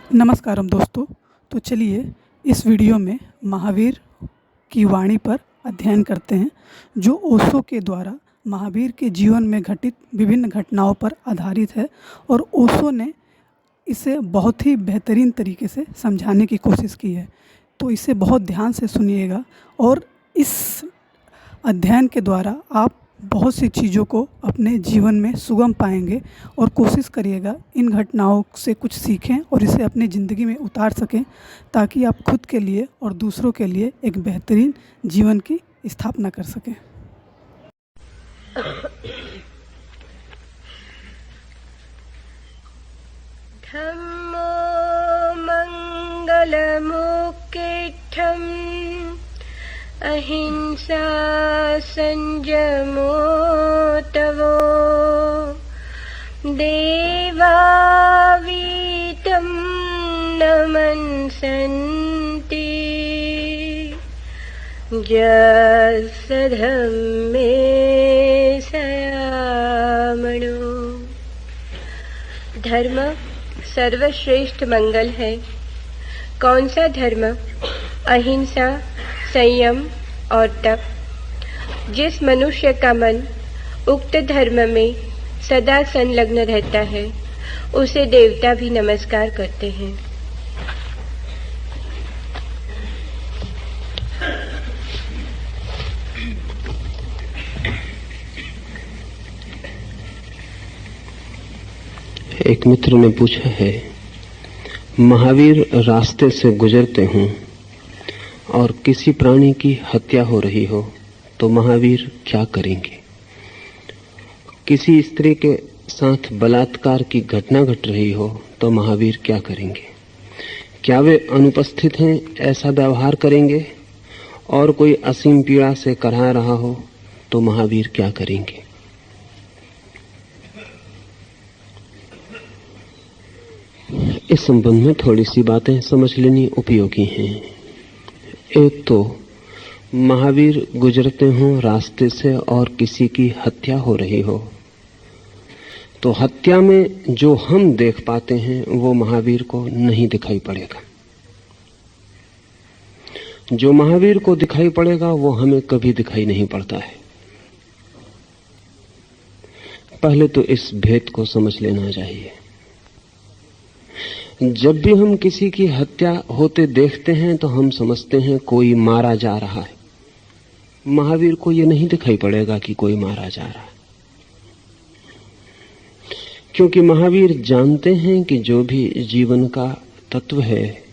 नमस्कारम दोस्तों। तो चलिए इस वीडियो में महावीर की वाणी पर अध्ययन करते हैं, जो ओशो के द्वारा महावीर के जीवन में घटित विभिन्न घटनाओं पर आधारित है। और ओशो ने इसे बहुत ही बेहतरीन तरीके से समझाने की कोशिश की है। तो इसे बहुत ध्यान से सुनिएगा और इस अध्ययन के द्वारा आप बहुत सी चीज़ों को अपने जीवन में सुगम पाएंगे। और कोशिश करिएगा इन घटनाओं से कुछ सीखें और इसे अपनी ज़िंदगी में उतार सकें, ताकि आप खुद के लिए और दूसरों के लिए एक बेहतरीन जीवन की स्थापना कर सकें। धम्मो मंगलमुख्यम अहिंसा संयमो तवो देवावीतं नमन्सन्ति यस्सधम्मे सयामणो। धर्म सर्वश्रेष्ठ मंगल है। कौन सा धर्म? अहिंसा, संयम और तप। जिस मनुष्य का मन उक्त धर्म में सदा संलग्न रहता है, उसे देवता भी नमस्कार करते हैं। एक मित्र ने पूछा है, महावीर रास्ते से गुजरते हों और किसी प्राणी की हत्या हो रही हो तो महावीर क्या करेंगे? किसी स्त्री के साथ बलात्कार की घटना घट रही हो तो महावीर क्या करेंगे? क्या वे अनुपस्थित हैं ऐसा व्यवहार करेंगे? और कोई असीम पीड़ा से कराह रहा हो तो महावीर क्या करेंगे? इस संबंध में थोड़ी सी बातें समझ लेनी उपयोगी हैं। एक तो महावीर गुजरते हों रास्ते से और किसी की हत्या हो रही हो, तो हत्या में जो हम देख पाते हैं वो महावीर को नहीं दिखाई पड़ेगा। जो महावीर को दिखाई पड़ेगा वो हमें कभी दिखाई नहीं पड़ता है। पहले तो इस भेद को समझ लेना चाहिए। जब भी हम किसी की हत्या होते देखते हैं तो हम समझते हैं कोई मारा जा रहा है। महावीर को यह नहीं दिखाई पड़ेगा कि कोई मारा जा रहा है, क्योंकि महावीर जानते हैं कि जो भी जीवन का तत्व है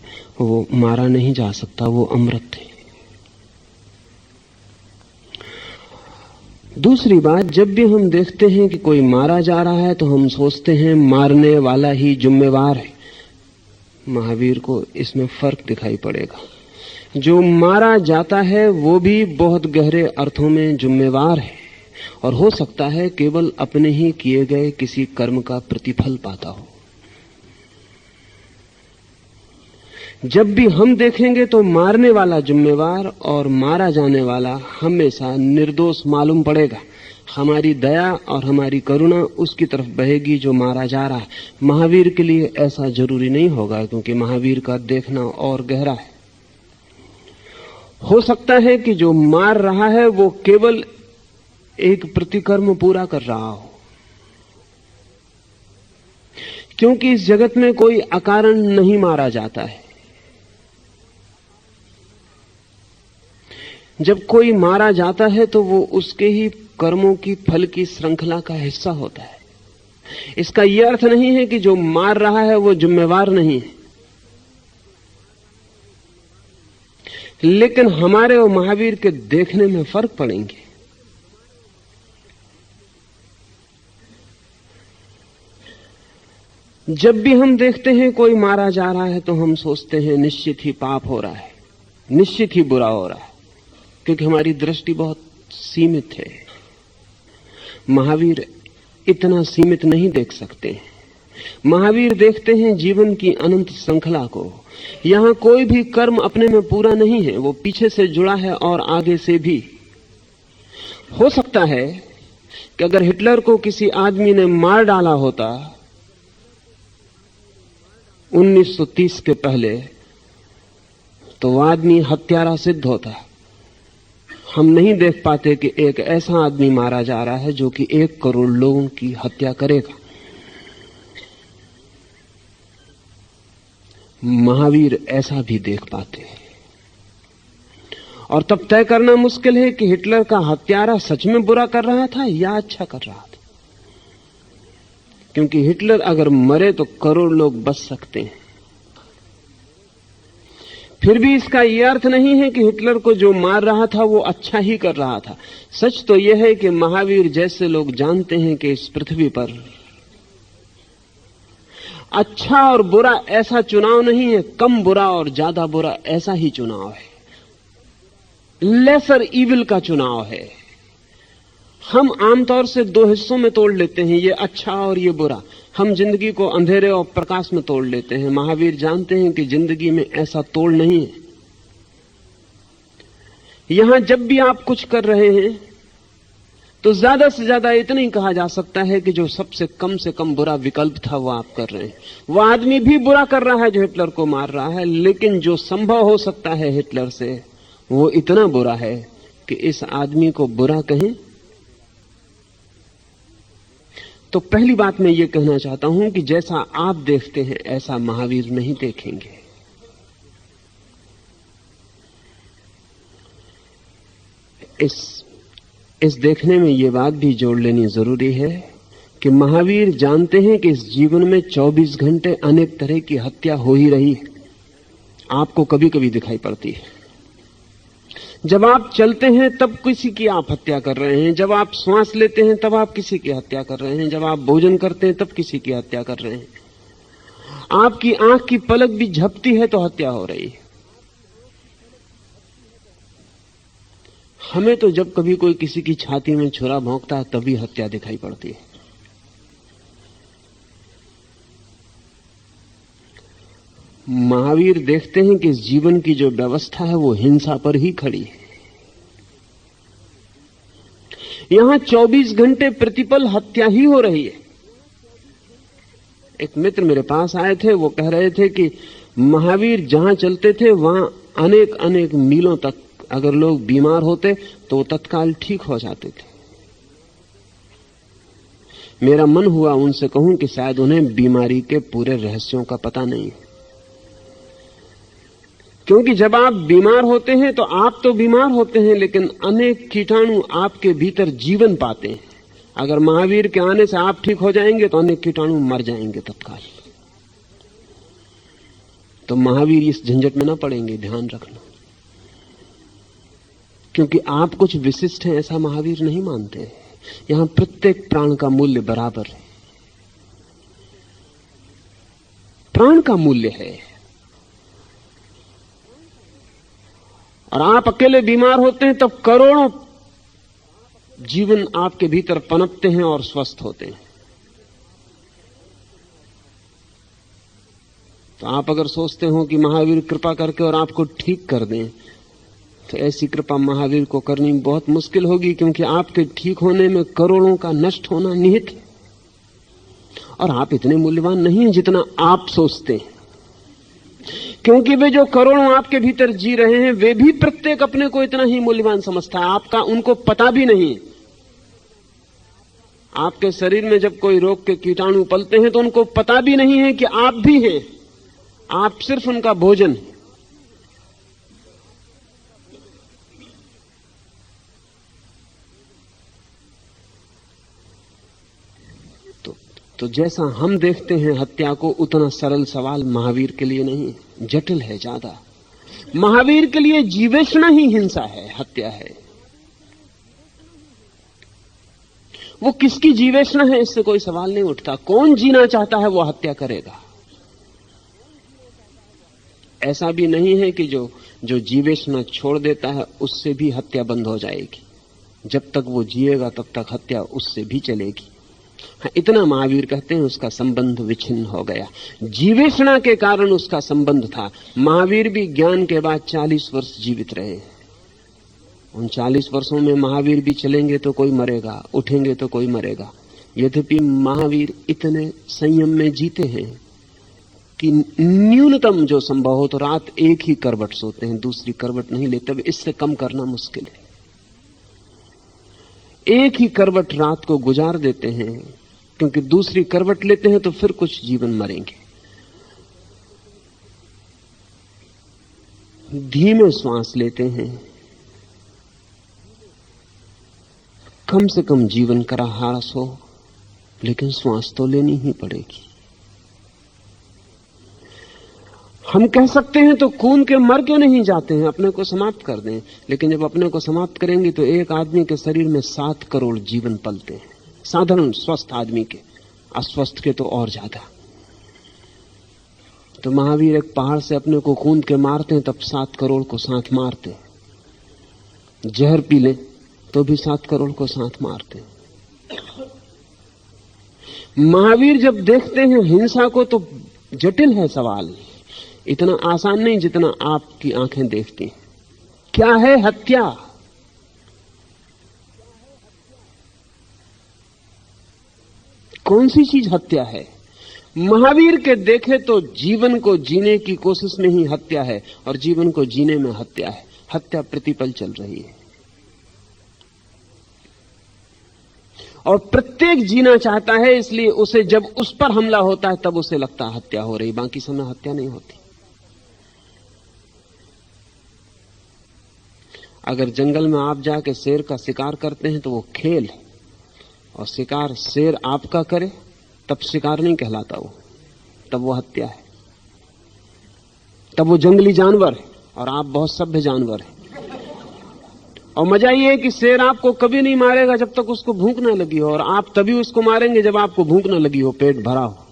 वो मारा नहीं जा सकता, वो अमृत है। दूसरी बात, जब भी हम देखते हैं कि कोई मारा जा रहा है तो हम सोचते हैं मारने वाला ही जिम्मेवार है। महावीर को इसमें फर्क दिखाई पड़ेगा। जो मारा जाता है वो भी बहुत गहरे अर्थों में जिम्मेवार है और हो सकता है केवल अपने ही किए गए किसी कर्म का प्रतिफल पाता हो। जब भी हम देखेंगे तो मारने वाला जिम्मेवार और मारा जाने वाला हमेशा निर्दोष मालूम पड़ेगा। हमारी दया और हमारी करुणा उसकी तरफ बहेगी जो मारा जा रहा है। महावीर के लिए ऐसा जरूरी नहीं होगा, क्योंकि महावीर का देखना और गहरा है। हो सकता है कि जो मार रहा है वो केवल एक प्रतिकर्म पूरा कर रहा हो, क्योंकि इस जगत में कोई अकारण नहीं मारा जाता है। जब कोई मारा जाता है तो वो उसके ही कर्मों की फल की श्रृंखला का हिस्सा होता है। इसका यह अर्थ नहीं है कि जो मार रहा है वो जिम्मेवार नहीं है, लेकिन हमारे और महावीर के देखने में फर्क पड़ेंगे। जब भी हम देखते हैं कोई मारा जा रहा है तो हम सोचते हैं निश्चित ही पाप हो रहा है, निश्चित ही बुरा हो रहा है, क्योंकि हमारी दृष्टि बहुत सीमित है। महावीर इतना सीमित नहीं देख सकते हैं। महावीर देखते हैं जीवन की अनंत श्रृंखला को। यहां कोई भी कर्म अपने में पूरा नहीं है, वो पीछे से जुड़ा है और आगे से भी। हो सकता है कि अगर हिटलर को किसी आदमी ने मार डाला होता 1930 के पहले तो वो आदमी हत्यारा सिद्ध होता है। हम नहीं देख पाते कि एक ऐसा आदमी मारा जा रहा है जो कि 1 करोड़ लोगों की हत्या करेगा। महावीर ऐसा भी देख पाते हैं। और तब तय करना मुश्किल है कि हिटलर का हत्यारा सच में बुरा कर रहा था या अच्छा कर रहा था, क्योंकि हिटलर अगर मरे तो करोड़ लोग बच सकते हैं। फिर भी इसका यह अर्थ नहीं है कि हिटलर को जो मार रहा था वो अच्छा ही कर रहा था। सच तो यह है कि महावीर जैसे लोग जानते हैं कि इस पृथ्वी पर अच्छा और बुरा ऐसा चुनाव नहीं है, कम बुरा और ज्यादा बुरा ऐसा ही चुनाव है, लेसर इविल का चुनाव है। हम आमतौर से 2 हिस्सों में तोड़ लेते हैं, ये अच्छा और ये बुरा। हम जिंदगी को अंधेरे और प्रकाश में तोड़ लेते हैं। महावीर जानते हैं कि जिंदगी में ऐसा तोड़ नहीं है। यहां जब भी आप कुछ कर रहे हैं तो ज्यादा से ज्यादा इतना ही कहा जा सकता है कि जो सबसे कम से कम बुरा विकल्प था वो आप कर रहे हैं। वो आदमी भी बुरा कर रहा है जो हिटलर को मार रहा है, लेकिन जो संभव हो सकता है हिटलर से वो इतना बुरा है कि इस आदमी को बुरा कहें। तो पहली बात मैं ये कहना चाहता हूं कि जैसा आप देखते हैं ऐसा महावीर नहीं देखेंगे। इस देखने में ये बात भी जोड़ लेनी जरूरी है कि महावीर जानते हैं कि इस जीवन में 24 घंटे अनेक तरह की हत्या हो ही रही है। आपको कभी कभी दिखाई पड़ती है। जब आप चलते हैं तब किसी की आप हत्या कर रहे हैं, जब आप श्वास लेते हैं तब आप किसी की हत्या कर रहे हैं, जब आप भोजन करते हैं तब किसी की हत्या कर रहे हैं। आपकी आंख की पलक भी झपटी है तो हत्या हो रही है। हमें तो जब कभी कोई किसी की छाती में छुरा भोंकता है तभी हत्या दिखाई पड़ती है। महावीर देखते हैं कि इस जीवन की जो व्यवस्था है वो हिंसा पर ही खड़ी है। यहां 24 घंटे प्रतिपल हत्या ही हो रही है। एक मित्र मेरे पास आए थे, वो कह रहे थे कि महावीर जहां चलते थे वहां अनेक अनेक मीलों तक अगर लोग बीमार होते तो तत्काल ठीक हो जाते थे। मेरा मन हुआ उनसे कहूं कि शायद उन्हें बीमारी के पूरे रहस्यों का पता नहीं है, क्योंकि जब आप बीमार होते हैं तो आप तो बीमार होते हैं लेकिन अनेक कीटाणु आपके भीतर जीवन पाते हैं। अगर महावीर के आने से आप ठीक हो जाएंगे तो अनेक कीटाणु मर जाएंगे तत्काल। तो महावीर इस झंझट में ना पड़ेंगे, ध्यान रखना, क्योंकि आप कुछ विशिष्ट हैं ऐसा महावीर नहीं मानते। यहां प्रत्येक प्राण का मूल्य बराबर है। प्राण का मूल्य है। और आप अकेले बीमार होते हैं तब करोड़ों जीवन आपके भीतर पनपते हैं और स्वस्थ होते हैं। तो आप अगर सोचते हो कि महावीर कृपा करके और आपको ठीक कर दें, तो ऐसी कृपा महावीर को करनी बहुत मुश्किल होगी, क्योंकि आपके ठीक होने में करोड़ों का नष्ट होना निहित है। और आप इतने मूल्यवान नहीं हैं जितना आप सोचते हैं, क्योंकि वे जो करोड़ों आपके भीतर जी रहे हैं वे भी प्रत्येक अपने को इतना ही मूल्यवान समझता है। आपका उनको पता भी नहीं। आपके शरीर में जब कोई रोग के कीटाणु पलते हैं तो उनको पता भी नहीं है कि आप भी हैं। आप सिर्फ उनका भोजन है। तो जैसा हम देखते हैं हत्या को, उतना सरल सवाल महावीर के लिए नहीं, जटिल है ज्यादा। महावीर के लिए जीवेशना ही हिंसा है, हत्या है। वो किसकी जीवेशना है इससे कोई सवाल नहीं उठता। कौन जीना चाहता है वो हत्या करेगा। ऐसा भी नहीं है कि जो जीवेशना छोड़ देता है उससे भी हत्या बंद हो जाएगी। जब तक वो जिएगा तब तक हत्या उससे भी चलेगी। हाँ, इतना महावीर कहते हैं उसका संबंध विच्छिन्न हो गया। जीवेशना के कारण उसका संबंध था। महावीर भी ज्ञान के बाद 40 वर्ष जीवित रहे। उन 40 वर्षों में महावीर भी चलेंगे तो कोई मरेगा, उठेंगे तो कोई मरेगा। यद्यपि महावीर इतने संयम में जीते हैं कि न्यूनतम जो संभव हो तो रात एक ही करवट सोते हैं, दूसरी करवट नहीं लेते। अब इससे कम करना मुश्किल है। एक ही करवट रात को गुजार देते हैं, क्योंकि दूसरी करवट लेते हैं तो फिर कुछ जीवन मरेंगे। धीमे श्वास लेते हैं, कम से कम जीवन का ह्रास हो, लेकिन श्वास तो लेनी ही पड़ेगी। हम कह सकते हैं तो खून के मर क्यों नहीं जाते हैं, अपने को समाप्त कर दें। लेकिन जब अपने को समाप्त करेंगे तो एक आदमी के शरीर में 7 करोड़ जीवन पलते हैं, साधारण स्वस्थ आदमी के, अस्वस्थ के तो और ज्यादा। तो महावीर एक पहाड़ से अपने को कूद के मारते हैं, तब 7 करोड़ को साथ मारते हैं। जहर पी ले तो भी 7 करोड़ को साथ मारते हैं। महावीर जब देखते हैं हिंसा को तो जटिल है सवाल, इतना आसान नहीं जितना आपकी आंखें देखती हैं। क्या है हत्या? कौन सी चीज हत्या है? महावीर के देखे तो जीवन को जीने की कोशिश में ही हत्या है, और जीवन को जीने में हत्या है। हत्या प्रतिपल चल रही है, और प्रत्येक जीना चाहता है, इसलिए उसे जब उस पर हमला होता है तब उसे लगता है हत्या हो रही, बाकी समय हत्या नहीं होती। अगर जंगल में आप जाके शेर का शिकार करते हैं तो वो खेल है, और शिकार शेर आपका करे तब शिकार नहीं कहलाता, वो तब वो हत्या है। तब वो जंगली जानवर है और आप बहुत सभ्य जानवर है। और मजा ये है कि शेर आपको कभी नहीं मारेगा जब तक उसको भूख ना लगी हो, और आप तभी उसको मारेंगे जब आपको भूख ना लगी हो, पेट भरा हो।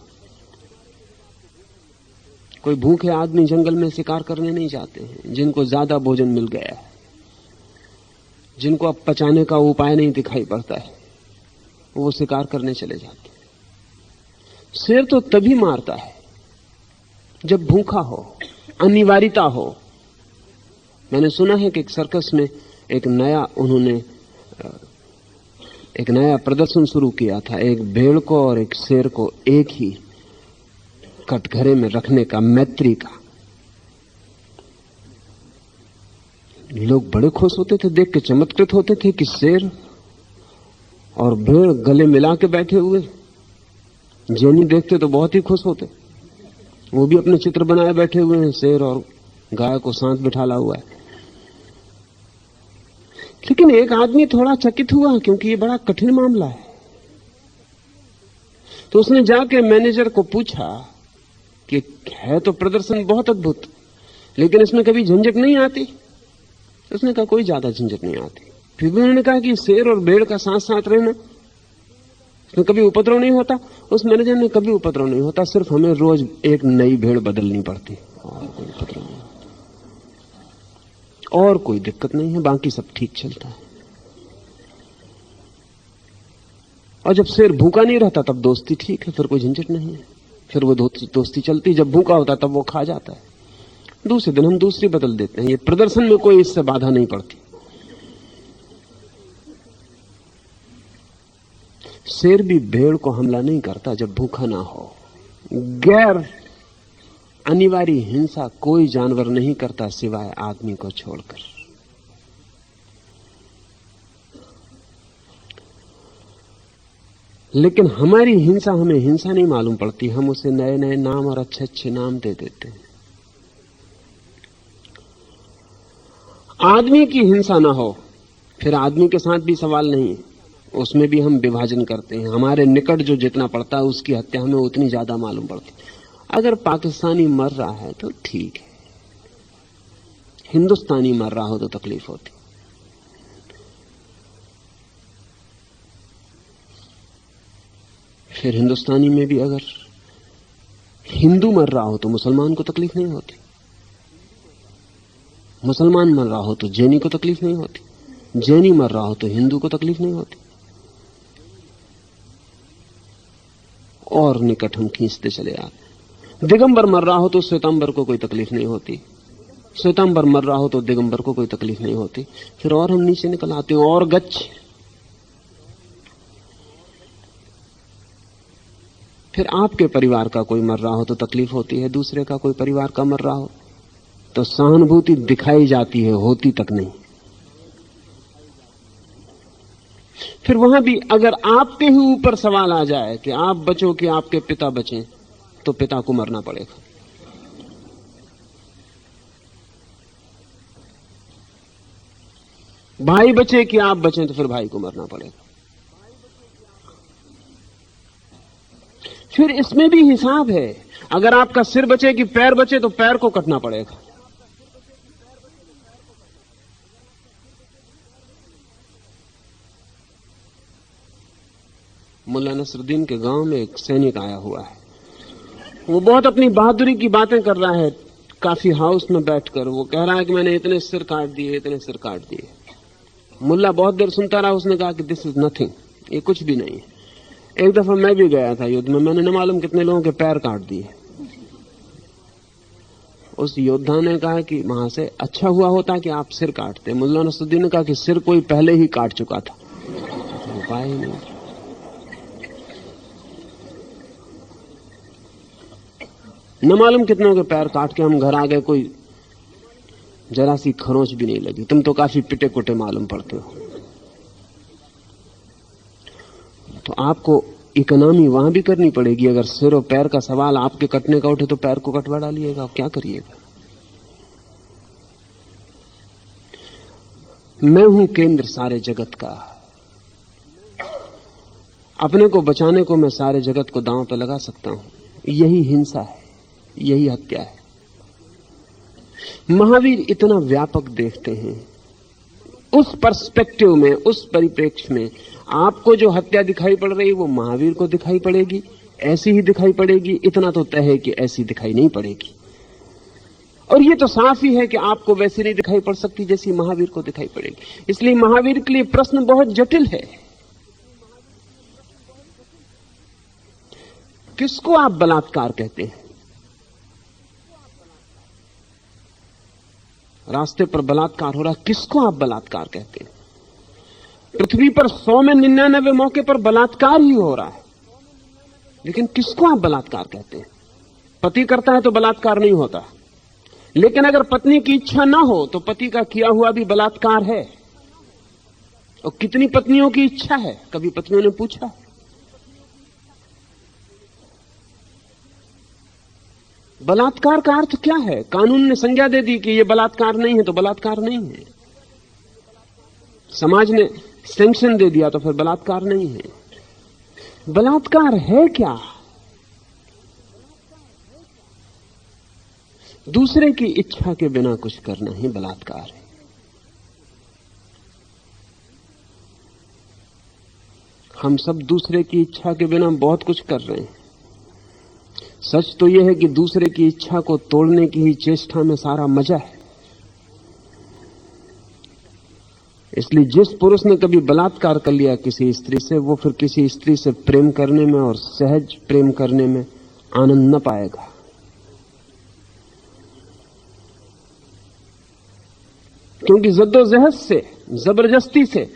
कोई भूखे आदमी जंगल में शिकार करने नहीं जाते हैं। जिनको ज्यादा भोजन मिल गया है, जिनको अब पचाने का उपाय नहीं दिखाई पड़ता है, वो शिकार करने चले जाते हैं। शेर तो तभी मारता है जब भूखा हो, अनिवार्यता हो। मैंने सुना है कि एक सर्कस में उन्होंने एक नया प्रदर्शन शुरू किया था, एक भेड़ को और एक शेर को एक ही कटघरे में रखने का, मैत्री का। लोग बड़े खुश होते थे, देख के चमत्कृत होते थे कि शेर और भेड़ गले मिला के बैठे हुए। जैनी देखते तो बहुत ही खुश होते, वो भी अपने चित्र बनाए बैठे हुए हैं, शेर और गाय को साथ बिठाला हुआ है। लेकिन एक आदमी थोड़ा चकित हुआ, क्योंकि ये बड़ा कठिन मामला है। तो उसने जाके मैनेजर को पूछा कि है तो प्रदर्शन बहुत अद्भुत, लेकिन इसमें कभी झंझट नहीं आती? उसने कहा कोई ज्यादा झंझट नहीं आती। फिर भी उन्होंने कहा कि शेर और भेड़ का साथ साथ रहना, इसमें कभी उपद्रव नहीं होता? उस मैनेजर ने कभी उपद्रव नहीं होता, सिर्फ हमें रोज एक नई भेड़ बदलनी पड़ती, और कोई उपद्रव नहीं होता, और कोई दिक्कत नहीं है, बाकी सब ठीक चलता है। और जब शेर भूखा नहीं रहता तब दोस्ती ठीक है, फिर कोई झंझट नहीं है, फिर वो दोस्ती चलती। जब भूखा होता तब वो खा जाता है, दूसरे दिन हम दूसरी बदल देते हैं। ये प्रदर्शन में कोई इससे बाधा नहीं पड़ती। शेर भी भेड़ को हमला नहीं करता जब भूखा ना हो। गैर अनिवार्य हिंसा कोई जानवर नहीं करता सिवाय आदमी को छोड़कर। लेकिन हमारी हिंसा हमें हिंसा नहीं मालूम पड़ती, हम उसे नए नए नाम और अच्छे अच्छे नाम दे देते हैं। आदमी की हिंसा ना हो, फिर आदमी के साथ भी सवाल नहीं है, उसमें भी हम विभाजन करते हैं। हमारे निकट जो जितना पड़ता है उसकी हत्या हमें उतनी ज्यादा मालूम पड़ती। अगर पाकिस्तानी मर रहा है तो ठीक है, हिंदुस्तानी मर रहा हो तो तकलीफ होती। फिर हिंदुस्तानी में भी अगर हिंदू मर रहा हो तो मुसलमान को तकलीफ नहीं होती, मुसलमान मर रहा हो तो जैनी को तकलीफ नहीं होती, जैनी मर रहा हो तो हिंदू को तकलीफ नहीं होती। और निकट हम खींचते चले आते। दिगंबर मर रहा हो तो श्वेतांबर को कोई तकलीफ नहीं होती, श्वेतांबर मर रहा हो तो दिगंबर को कोई तकलीफ नहीं होती। फिर और हम नीचे निकल आते हैं, और गच्छ। फिर आपके परिवार का कोई मर रहा हो तो तकलीफ होती है, दूसरे का कोई परिवार का मर रहा हो तो सहानुभूति दिखाई जाती है, होती तक नहीं। फिर वहां भी अगर आपके ही ऊपर सवाल आ जाए कि आप बचो कि आपके पिता बचें, तो पिता को मरना पड़ेगा। भाई बचे कि आप बचें, तो फिर भाई को मरना पड़ेगा। फिर इसमें भी हिसाब है, अगर आपका सिर बचे कि पैर बचे, तो पैर को कटना पड़ेगा। मुल्ला नसरुद्दीन के गांव में एक सैनिक आया हुआ है। वो बहुत अपनी बहादुरी की बातें कर रहा है काफी हाउस में बैठकर। वो कह रहा है कि मैंने इतने सिर काट दिए, इतने सिर काट दिए। मुल्ला बहुत देर सुनता रहा। उसने कहा कि दिस इज नथिंग, ये कुछ भी नहीं है। एक दफा मैं भी गया था युद्ध में, मैंने न मालूम कितने लोगों के पैर काट दिए। उस योद्धा ने कहा कि वहां से अच्छा हुआ होता कि आप सिर काटते। मुल्ला नसरुद्दीन ने कहा कि सिर कोई पहले ही काट चुका था, उपाय ही नहीं। न मालूम कितनों के पैर काट के हम घर आ गए, कोई जरा सी खरोंच भी नहीं लगी। तुम तो काफी पिटे कुटे मालूम पड़ते हो। तो आपको इकोनॉमी वहां भी करनी पड़ेगी। अगर सिर और पैर का सवाल आपके कटने का उठे तो पैर को कटवा डालिएगा, क्या करिएगा। मैं हूं केंद्र सारे जगत का। अपने को बचाने को मैं सारे जगत को दांव पे लगा सकता हूं। यही हिंसा है, यही हत्या है। महावीर इतना व्यापक देखते हैं। उस पर्सपेक्टिव में, उस परिप्रेक्ष्य में आपको जो हत्या दिखाई पड़ रही है वो महावीर को दिखाई पड़ेगी, ऐसी ही दिखाई पड़ेगी। इतना तो तय है कि ऐसी दिखाई नहीं पड़ेगी। और ये तो साफ ही है कि आपको वैसी नहीं दिखाई पड़ सकती जैसी महावीर को दिखाई पड़ेगी। इसलिए महावीर के लिए प्रश्न बहुत जटिल है। किसको आप बलात्कार कहते हैं? रास्ते पर बलात्कार हो रहा, किसको आप बलात्कार कहते हैं? पृथ्वी पर 100 में 99 मौके पर बलात्कार ही हो रहा है, लेकिन किसको आप बलात्कार कहते हैं? पति करता है तो बलात्कार नहीं होता, लेकिन अगर पत्नी की इच्छा ना हो तो पति का किया हुआ भी बलात्कार है। और कितनी पत्नियों की इच्छा है, कभी पत्नियों ने पूछा? बलात्कार का अर्थ क्या है? कानून ने संज्ञा दे दी कि यह बलात्कार नहीं है तो बलात्कार नहीं है। समाज ने सैंक्शन दे दिया तो फिर बलात्कार नहीं है। बलात्कार है क्या? दूसरे की इच्छा के बिना कुछ करना ही बलात्कार है। हम सब दूसरे की इच्छा के बिना बहुत कुछ कर रहे हैं। सच तो यह है कि दूसरे की इच्छा को तोड़ने की ही चेष्टा में सारा मजा है। इसलिए जिस पुरुष ने कभी बलात्कार कर लिया किसी स्त्री से, वो फिर किसी स्त्री से प्रेम करने में और सहज प्रेम करने में आनंद न पाएगा। क्योंकि जद्दोजहद से, जबरदस्ती से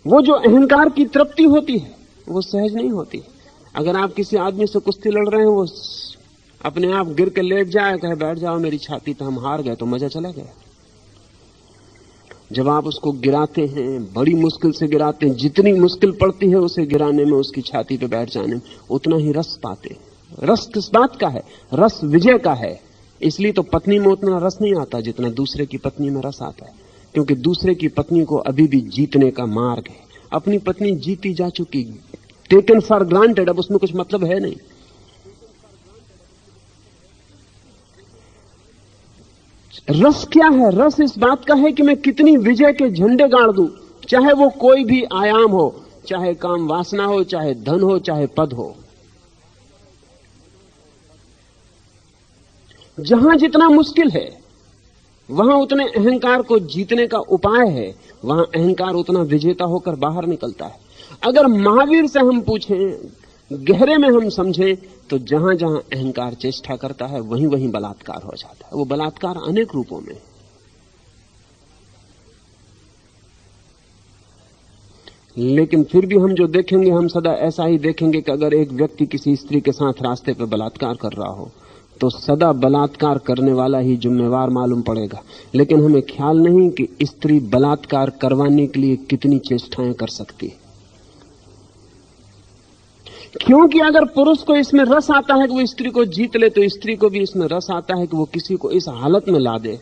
वो जो अहंकार की तृप्ति होती है वो सहज नहीं होती। अगर आप किसी आदमी से कुश्ती लड़ रहे हैं, वो अपने आप गिर के लेट जाए, कहे बैठ जाओ मेरी छाती पे, हम हार गए, तो मजा चला गया। जब आप उसको गिराते हैं, बड़ी मुश्किल से गिराते हैं, जितनी मुश्किल पड़ती है उसे गिराने में, उसकी छाती पे बैठ जाने में, उतना ही रस पाते। रस किस बात का है? रस विजय का है। इसलिए तो पत्नी में उतना रस नहीं आता जितना दूसरे की पत्नी में रस आता है। क्योंकि दूसरे की पत्नी को अभी भी जीतने का मार्ग है। अपनी पत्नी जीती जा चुकी, टेकन फॉर ग्रांटेड, अब उसमें कुछ मतलब है नहीं। रस क्या है? रस इस बात का है कि मैं कितनी विजय के झंडे गाड़ दूं, चाहे वो कोई भी आयाम हो, चाहे काम वासना हो, चाहे धन हो, चाहे पद हो। जहां जितना मुश्किल है वहां उतने अहंकार को जीतने का उपाय है, वहां अहंकार उतना विजेता होकर बाहर निकलता है। अगर महावीर से हम पूछें, गहरे में हम समझें, तो जहां जहां अहंकार चेष्टा करता है वहीं वहीं बलात्कार हो जाता है। वो बलात्कार अनेक रूपों में। लेकिन फिर भी हम जो देखेंगे हम सदा ऐसा ही देखेंगे कि अगर एक व्यक्ति किसी स्त्री के साथ रास्ते पर बलात्कार कर रहा हो तो सदा बलात्कार करने वाला ही जिम्मेवार मालूम पड़ेगा। लेकिन हमें ख्याल नहीं कि स्त्री बलात्कार करवाने के लिए कितनी चेष्टाएं कर सकती है, क्योंकि अगर पुरुष को इसमें रस आता है कि वो स्त्री को जीत ले तो स्त्री को भी इसमें रस आता है कि वो किसी को इस हालत में ला दे।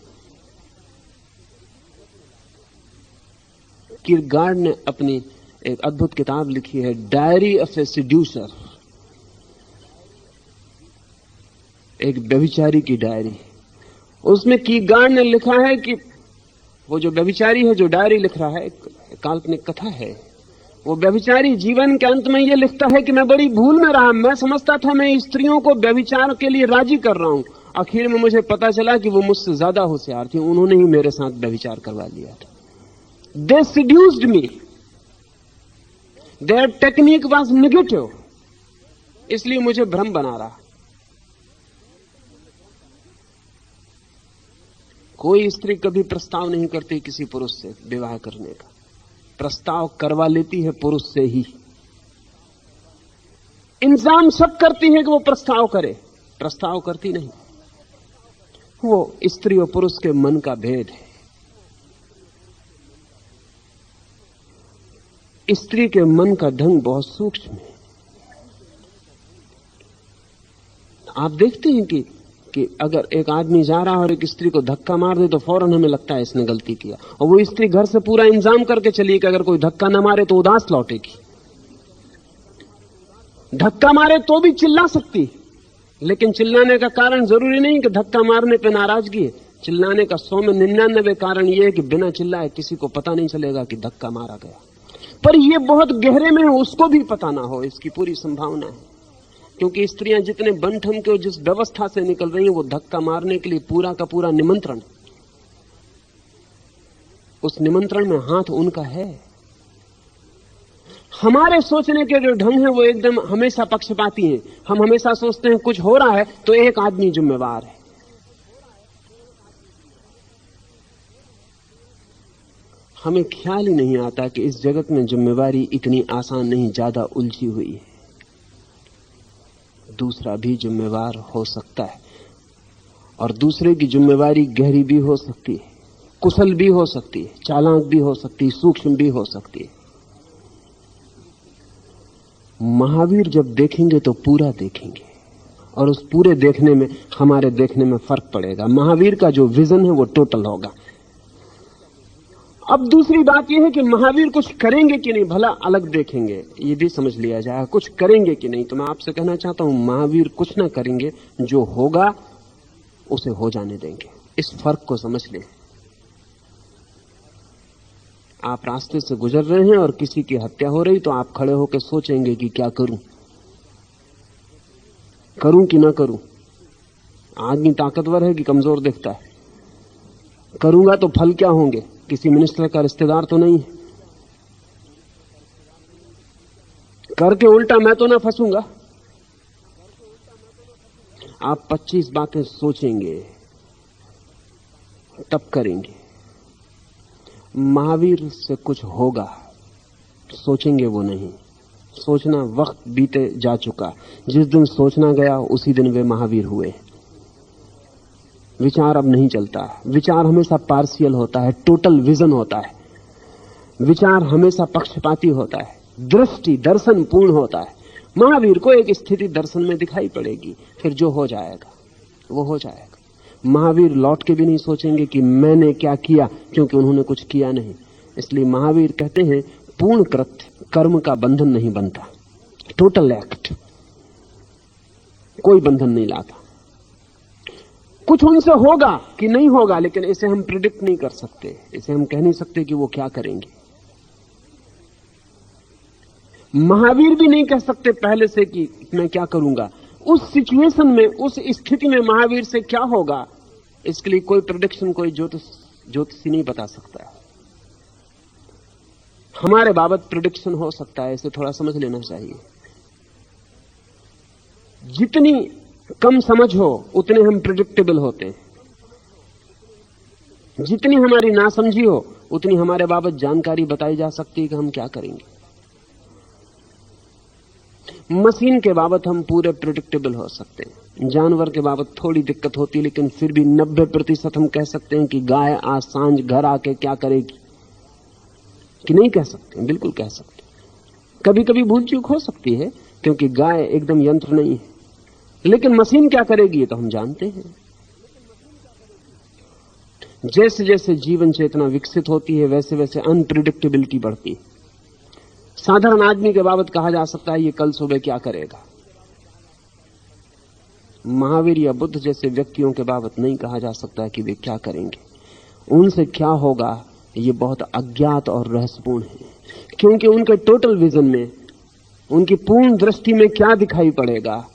किरगार्ड ने अपनी एक अद्भुत किताब लिखी है, डायरी ऑफ ए सेड्यूसर, एक व्यभिचारी की डायरी। उसमें किरगार्ड ने लिखा है कि वो जो व्यभिचारी है जो डायरी लिख रहा है, एक काल्पनिक कथा है, वो व्यभिचारी जीवन के अंत में ये लिखता है कि मैं बड़ी भूल में रहा, मैं समझता था मैं स्त्रियों को व्यभिचार के लिए राजी कर रहा हूं, आखिर में मुझे पता चला कि वो मुझसे ज्यादा होशियार थी, उन्होंने ही मेरे साथ व्यभिचार करवा लिया था। दे seduced me, their technique was negative, इसलिए मुझे भ्रम बना रहा। कोई स्त्री कभी प्रस्ताव नहीं करती किसी पुरुष से विवाह करने का, प्रस्ताव करवा लेती है पुरुष से ही। इंतजाम सब करती है कि वो प्रस्ताव करे, प्रस्ताव करती नहीं। वो स्त्री और पुरुष के मन का भेद है। स्त्री के मन का ढंग बहुत सूक्ष्म है। आप देखते हैं कि अगर एक आदमी जा रहा है और एक स्त्री को धक्का मार दे तो फौरन हमें लगता है इसने गलती किया, और वो स्त्री घर से पूरा इंतजाम करके चली कि अगर कोई धक्का न मारे तो उदास लौटेगी। धक्का मारे तो भी चिल्ला सकती, लेकिन चिल्लाने का कारण जरूरी नहीं कि धक्का मारने पे नाराजगी है। चिल्लाने का 100 में 99 कारण यह है कि बिना चिल्लाए किसी को पता नहीं चलेगा कि धक्का मारा गया। पर यह बहुत गहरे में है, उसको भी पता ना हो, इसकी पूरी संभावना है। क्योंकि स्त्रियां जितने बंठन के और जिस व्यवस्था से निकल रही हैं वो धक्का मारने के लिए पूरा का पूरा निमंत्रण, उस निमंत्रण में हाथ उनका है। हमारे सोचने के जो ढंग है वो एकदम हमेशा पक्षपाती हैं। हम हमेशा सोचते हैं कुछ हो रहा है तो एक आदमी जिम्मेवार है। हमें ख्याल ही नहीं आता कि इस जगत में जिम्मेवारी इतनी आसान नहीं, ज्यादा उलझी हुई है। दूसरा भी जिम्मेवार हो सकता है, और दूसरे की जिम्मेवारी गहरी भी हो सकती है, कुशल भी हो सकती है, चालाक भी हो सकती है, सूक्ष्म भी हो सकती है। महावीर जब देखेंगे तो पूरा देखेंगे, और उस पूरे देखने में हमारे देखने में फर्क पड़ेगा। महावीर का जो विजन है वो टोटल होगा। अब दूसरी बात यह है कि महावीर कुछ करेंगे कि नहीं, भला अलग देखेंगे, ये भी समझ लिया जाए। कुछ करेंगे कि नहीं, तो मैं आपसे कहना चाहता हूं महावीर कुछ ना करेंगे, जो होगा उसे हो जाने देंगे। इस फर्क को समझ लें। आप रास्ते से गुजर रहे हैं और किसी की हत्या हो रही तो आप खड़े होकर सोचेंगे कि क्या करूं, करूं कि ना करूं। आदमी ताकतवर है कि कमजोर दिखता है, करूंगा तो फल क्या होंगे, किसी मिनिस्टर का रिश्तेदार तो नहीं है, करके उल्टा मैं तो ना फंसूंगा। आप 25 बातें सोचेंगे तब करेंगे। महावीर से कुछ होगा, सोचेंगे वो नहीं। सोचना वक्त बीते जा चुका, जिस दिन सोचना गया उसी दिन वे महावीर हुए। विचार अब नहीं चलता। विचार हमेशा पार्शियल होता है, टोटल विजन होता है। विचार हमेशा पक्षपाती होता है, दृष्टि दर्शन पूर्ण होता है। महावीर को एक स्थिति दर्शन में दिखाई पड़ेगी, फिर जो हो जाएगा वो हो जाएगा। महावीर लौट के भी नहीं सोचेंगे कि मैंने क्या किया, क्योंकि उन्होंने कुछ किया नहीं। इसलिए महावीर कहते हैं पूर्ण कृत्य कर्म का बंधन नहीं बनता, टोटल एक्ट कोई बंधन नहीं लाता। कुछ उनसे होगा कि नहीं होगा, लेकिन इसे हम प्रिडिक्ट नहीं कर सकते, इसे हम कह नहीं सकते कि वो क्या करेंगे। महावीर भी नहीं कह सकते पहले से कि मैं क्या करूंगा। उस सिचुएशन में, उस स्थिति में महावीर से क्या होगा, इसके लिए कोई प्रेडिक्शन, कोई ज्योतिषी नहीं बता सकता। हमारे बाबत प्रेडिक्शन हो सकता है, इसे थोड़ा समझ लेना चाहिए। जितनी कम समझ हो उतने हम प्रेडिक्टेबल होते हैं, जितनी हमारी नासमझी हो उतनी हमारे बाबत जानकारी बताई जा सकती है कि हम क्या करेंगे। मशीन के बाबत हम पूरे प्रिडिक्टेबल हो सकते हैं, जानवर के बाबत थोड़ी दिक्कत होती है, लेकिन फिर भी 90% हम कह सकते हैं कि गाय आज सांझ घर आके क्या करेगी, कि नहीं कह सकते? बिल्कुल कह सकते। कभी कभी भूल चूक हो सकती है, क्योंकि गाय एकदम यंत्र नहीं है, लेकिन मशीन क्या करेगी ये तो हम जानते हैं। जैसे जैसे जीवन चेतना विकसित होती है वैसे वैसे अनप्रिडिक्टेबिलिटी बढ़ती है। साधारण आदमी के बाबत कहा जा सकता है ये कल सुबह क्या करेगा। महावीर या बुद्ध जैसे व्यक्तियों के बाबत नहीं कहा जा सकता कि वे क्या करेंगे, उनसे क्या होगा ये बहुत अज्ञात और रहस्यपूर्ण है, क्योंकि उनके टोटल विजन में, उनकी पूर्ण दृष्टि में क्या दिखाई पड़ेगा,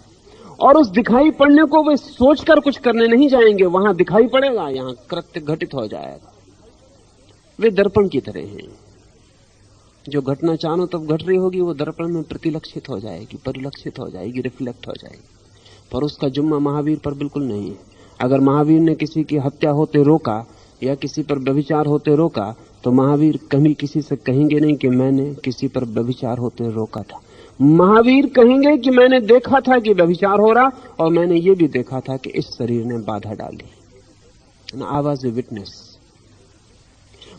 और उस दिखाई पड़ने को वे सोचकर कुछ करने नहीं जाएंगे, वहां दिखाई पड़ेगा, यहां कृत्य घटित हो जाएगा। वे दर्पण की तरह हैं, जो घटना चारों तब घट रही होगी वो दर्पण में प्रतिलक्षित हो जाएगी, परिलक्षित हो जाएगी, रिफ्लेक्ट हो जाएगी, पर उसका जुम्मा महावीर पर बिल्कुल नहीं है। अगर महावीर ने किसी की हत्या होते रोका या किसी पर व्यभिचार होते रोका तो महावीर कभी किसी से कहेंगे नहीं कि मैंने किसी पर व्यभिचार होते रोका था। महावीर कहेंगे कि मैंने देखा था कि व्यभिचार हो रहा, और मैंने ये भी देखा था कि इस शरीर ने बाधा डाली। I was a witness.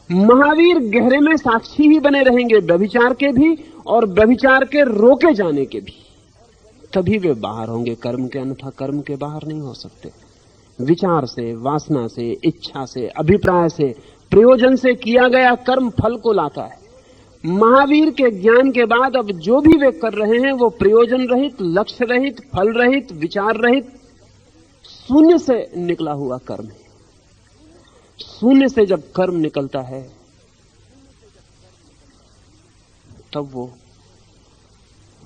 Mahavir गहरे में साक्षी ही बने रहेंगे, व्यभिचार के भी और व्यभिचार के रोके जाने के भी, तभी वे बाहर होंगे कर्म के, अन्यथा कर्म के बाहर नहीं हो सकते। विचार से, वासना से, इच्छा से, अभिप्राय से, प्रयोजन से किया गया कर्म फल को लाता है। महावीर के ज्ञान के बाद अब जो भी वे कर रहे हैं वो प्रयोजन रहित, लक्ष्य रहित, फल रहित, विचार रहित, शून्य से निकला हुआ कर्म है। शून्य से जब कर्म निकलता है तब वो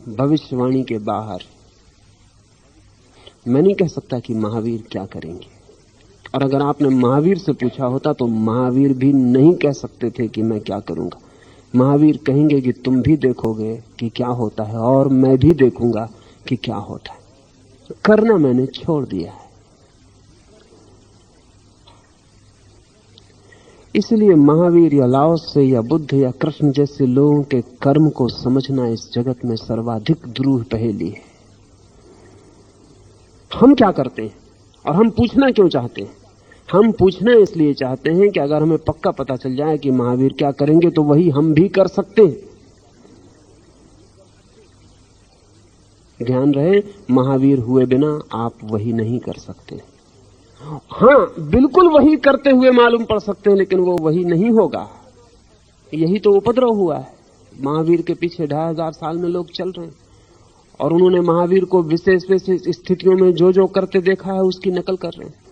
भविष्यवाणी के बाहर। मैं नहीं कह सकता कि महावीर क्या करेंगे, और अगर आपने महावीर से पूछा होता तो महावीर भी नहीं कह सकते थे कि मैं क्या करूंगा। महावीर कहेंगे कि तुम भी देखोगे कि क्या होता है और मैं भी देखूंगा कि क्या होता है, करना मैंने छोड़ दिया है। इसलिए महावीर या लाओसे या बुद्ध या कृष्ण जैसे लोगों के कर्म को समझना इस जगत में सर्वाधिक दुरूह पहेली है। हम क्या करते हैं और हम पूछना क्यों चाहते हैं? हम पूछना इसलिए चाहते हैं कि अगर हमें पक्का पता चल जाए कि महावीर क्या करेंगे तो वही हम भी कर सकते हैं। ध्यान रहे, महावीर हुए बिना आप वही नहीं कर सकते। हां, बिल्कुल वही करते हुए मालूम पड़ सकते हैं, लेकिन वो वही नहीं होगा। यही तो उपद्रव हुआ है। महावीर के पीछे 2500 साल में लोग चल रहे हैं और उन्होंने महावीर को विशेष विशेष स्थितियों में जो जो करते देखा है उसकी नकल कर रहे हैं।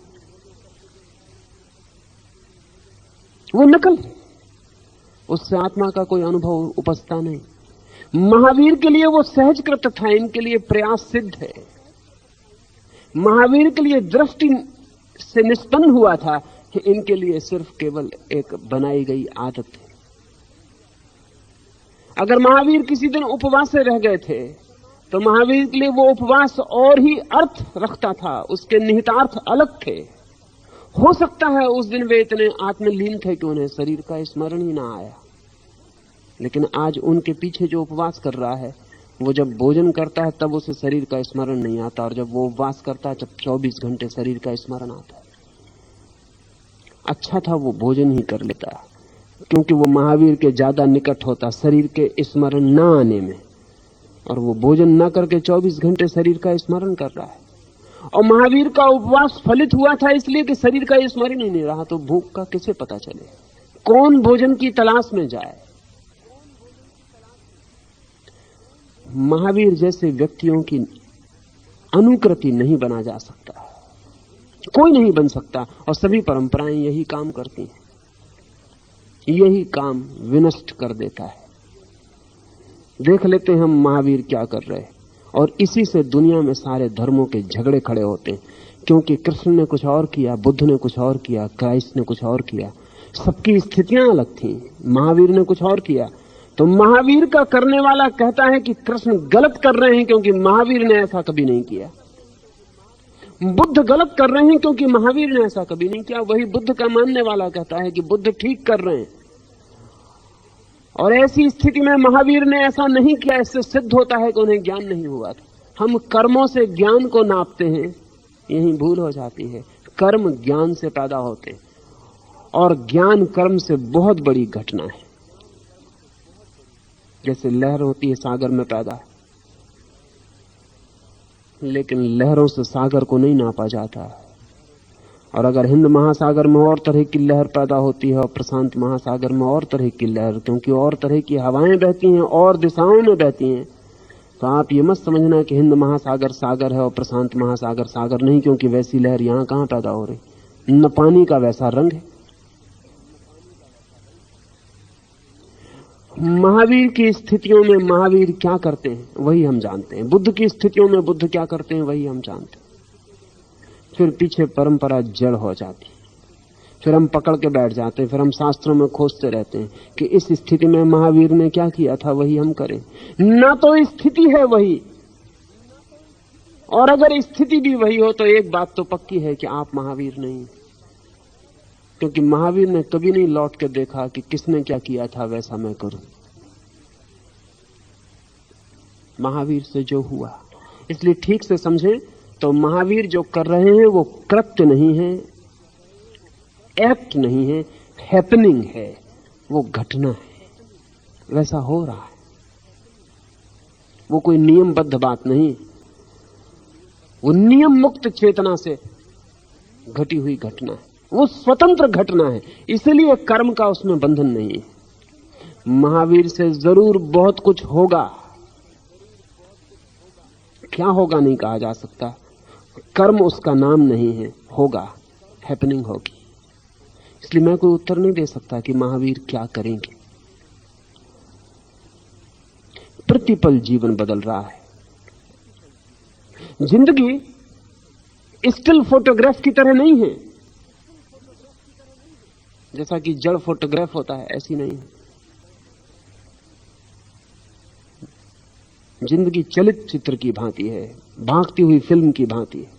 वो नकल है, उससे आत्मा का कोई अनुभव उपजता नहीं। महावीर के लिए वो सहज कृत्य था, इनके लिए प्रयास सिद्ध है। महावीर के लिए दृष्टि से निष्पन्न हुआ था कि इनके लिए सिर्फ केवल एक बनाई गई आदत है। अगर महावीर किसी दिन उपवास से रह गए थे तो महावीर के लिए वो उपवास और ही अर्थ रखता था, उसके निहितार्थ अलग थे। हो सकता है उस दिन वे इतने आत्मलीन थे कि उन्हें शरीर का स्मरण ही ना आया, लेकिन आज उनके पीछे जो उपवास कर रहा है वो जब भोजन करता है तब उसे शरीर का स्मरण नहीं आता, और जब वो उपवास करता है तब 24 घंटे शरीर का स्मरण आता है। अच्छा था वो भोजन ही कर लेता, क्योंकि वो महावीर के ज्यादा निकट होता शरीर के स्मरण न आने में, और वो भोजन न करके 24 घंटे शरीर का स्मरण कर रहा है। और महावीर का उपवास फलित हुआ था इसलिए कि शरीर का स्मरण ही नहीं रहा, तो भूख का किसे पता चले, कौन भोजन की तलाश में जाए। महावीर जैसे व्यक्तियों की अनुकृति नहीं बना जा सकता, कोई नहीं बन सकता, और सभी परंपराएं यही काम करती हैं, यही काम विनष्ट कर देता है। देख लेते हैं हम महावीर क्या कर रहे हैं, और इसी से दुनिया में सारे धर्मों के झगड़े खड़े होते हैं, क्योंकि कृष्ण ने कुछ और किया, बुद्ध ने कुछ और किया, क्राइस्ट ने कुछ और किया, सबकी स्थितियां अलग थी। महावीर ने कुछ और किया, तो महावीर का करने वाला कहता है कि कृष्ण गलत कर रहे हैं क्योंकि महावीर ने ऐसा कभी नहीं किया। बुद्ध गलत कर रहे हैं क्योंकि महावीर ने ऐसा कभी नहीं किया। वही बुद्ध का मानने वाला कहता है कि बुद्ध ठीक कर रहे हैं, और ऐसी स्थिति में महावीर ने ऐसा नहीं किया, इससे सिद्ध होता है कि उन्हें ज्ञान नहीं हुआ था। हम कर्मों से ज्ञान को नापते हैं, यही भूल हो जाती है। कर्म ज्ञान से पैदा होते हैं और ज्ञान कर्म से बहुत बड़ी घटना है। जैसे लहर होती है सागर में पैदा, लेकिन लहरों से सागर को नहीं नापा जाता। और अगर हिंद महासागर में और तरह की लहर पैदा होती है और प्रशांत महासागर में और तरह की लहर, क्योंकि और तरह की हवाएं बहती हैं और दिशाओं में बहती हैं, तो आप ये मत समझना कि हिंद महासागर सागर है और प्रशांत महासागर सागर नहीं, क्योंकि वैसी लहर यहां कहां पैदा हो रही, न पानी का वैसा रंग है। महावीर की स्थितियों में महावीर क्या करते हैं वही हम जानते हैं, बुद्ध की स्थितियों में बुद्ध क्या करते हैं वही हम जानते हैं। फिर पीछे परंपरा जड़ हो जाती, फिर हम पकड़ के बैठ जाते हैं, फिर हम शास्त्रों में खोजते रहते हैं कि इस स्थिति में महावीर ने क्या किया था, वही हम करें। ना तो स्थिति है वही, और अगर स्थिति भी वही हो तो एक बात तो पक्की है कि आप महावीर नहीं, क्योंकि महावीर ने कभी नहीं लौट के देखा कि किसने क्या किया था वैसा मैं करूं। महावीर से जो हुआ, इसलिए ठीक से समझें तो महावीर जो कर रहे हैं वो कृत्य नहीं है, एक्ट नहीं है, हैपनिंग है, वो घटना है, वैसा हो रहा है। वो कोई नियमबद्ध बात नहीं, वो नियम मुक्त चेतना से घटी हुई घटना है, वो स्वतंत्र घटना है, इसलिए कर्म का उसमें बंधन नहीं है। महावीर से जरूर बहुत कुछ होगा, क्या होगा नहीं कहा जा सकता, कर्म उसका नाम नहीं है, होगा, हैपनिंग होगी। इसलिए मैं कोई उत्तर नहीं दे सकता कि महावीर क्या करेंगे। प्रतिपल जीवन बदल रहा है, जिंदगी स्टिल फोटोग्राफ की तरह नहीं है, जैसा कि जड़ फोटोग्राफ होता है ऐसी नहीं है। जिंदगी चलित चित्र की भांति है, भागती हुई फिल्म की भांति है,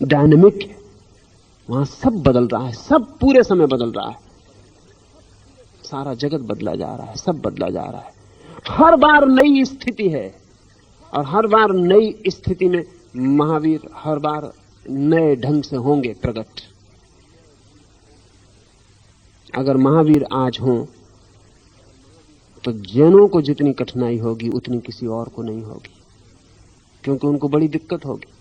डायनेमिक है, वहां सब बदल रहा है, सब पूरे समय बदल रहा है, सारा जगत बदला जा रहा है, सब बदला जा रहा है। हर बार नई स्थिति है और हर बार नई स्थिति में महावीर हर बार नए ढंग से होंगे प्रकट। अगर महावीर आज हों तो जैनों को जितनी कठिनाई होगी उतनी किसी और को नहीं होगी, क्योंकि उनको बड़ी दिक्कत होगी।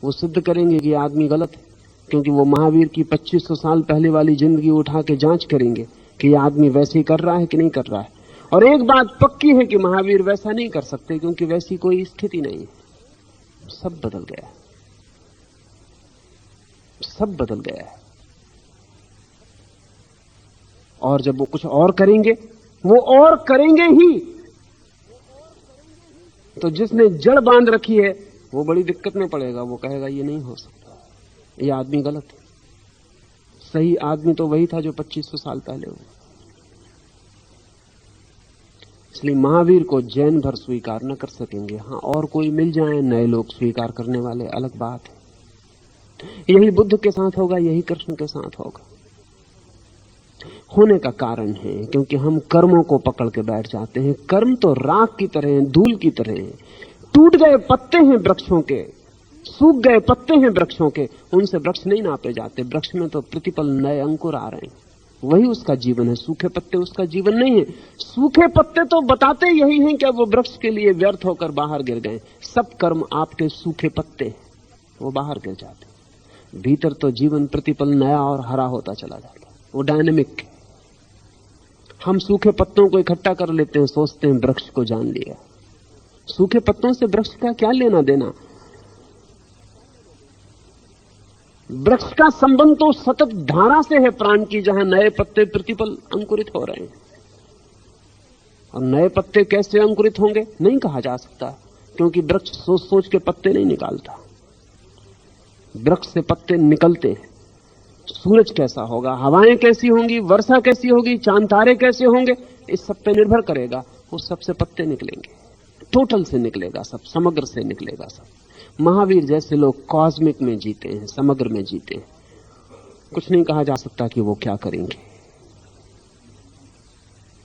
वो सिद्ध करेंगे कि आदमी गलत है, क्योंकि वो महावीर की 2500 साल पहले वाली जिंदगी उठा के जांच करेंगे कि ये आदमी वैसे ही कर रहा है कि नहीं कर रहा है। और एक बात पक्की है कि महावीर वैसा नहीं कर सकते, क्योंकि वैसी कोई स्थिति नहीं है, सब बदल गया है, सब बदल गया है। और जब वो कुछ और करेंगे, वो और करेंगे ही, तो जिसने जड़ बांध रखी है वो बड़ी दिक्कत में पड़ेगा। वो कहेगा ये नहीं हो सकता, ये आदमी गलत है। सही आदमी तो वही था जो 2500 साल पहले हुआ। इसलिए महावीर को जैन भर स्वीकार न कर सकेंगे। हाँ, और कोई मिल जाए नए लोग स्वीकार करने वाले, अलग बात है। यही बुद्ध के साथ होगा, यही कृष्ण के साथ होगा। होने का कारण है क्योंकि हम कर्मों को पकड़ के बैठ जाते हैं। कर्म तो राख की तरह हैं, धूल की तरह हैं, टूट गए पत्ते हैं वृक्षों के, सूख गए पत्ते हैं वृक्षों के, उनसे वृक्ष नहीं नापे जाते। वृक्ष में तो प्रतिपल नए अंकुर आ रहे हैं, वही उसका जीवन है। सूखे पत्ते उसका जीवन नहीं है। सूखे पत्ते तो बताते यही हैं कि वो वृक्ष के लिए व्यर्थ होकर बाहर गिर गए। सब कर्म आपके सूखे पत्ते, वो बाहर गिर जाते। भीतर तो जीवन प्रतिपल नया और हरा होता चला जाता, वो डायनेमिक। हम सूखे पत्तों को इकट्ठा कर लेते हैं, सोचते हैं वृक्ष को जान लिया। सूखे पत्तों से वृक्ष का क्या लेना देना? वृक्ष का संबंध तो सतत धारा से है प्राण की, जहां नए पत्ते प्रतिपल अंकुरित हो रहे हैं। और नए पत्ते कैसे अंकुरित होंगे नहीं कहा जा सकता, क्योंकि वृक्ष सोच सोच के पत्ते नहीं निकालता। वृक्ष से पत्ते निकलते हैं। सूरज कैसा होगा, हवाएं कैसी होंगी, वर्षा कैसी होगी, चांद तारे कैसे होंगे, इस सब पे निर्भर करेगा। उस सबसे पत्ते निकलेंगे, टोटल से निकलेगा सब, समग्र से निकलेगा सब। महावीर जैसे लोग कॉस्मिक में जीते हैं, समग्र में जीते हैं। कुछ नहीं कहा जा सकता कि वो क्या करेंगे।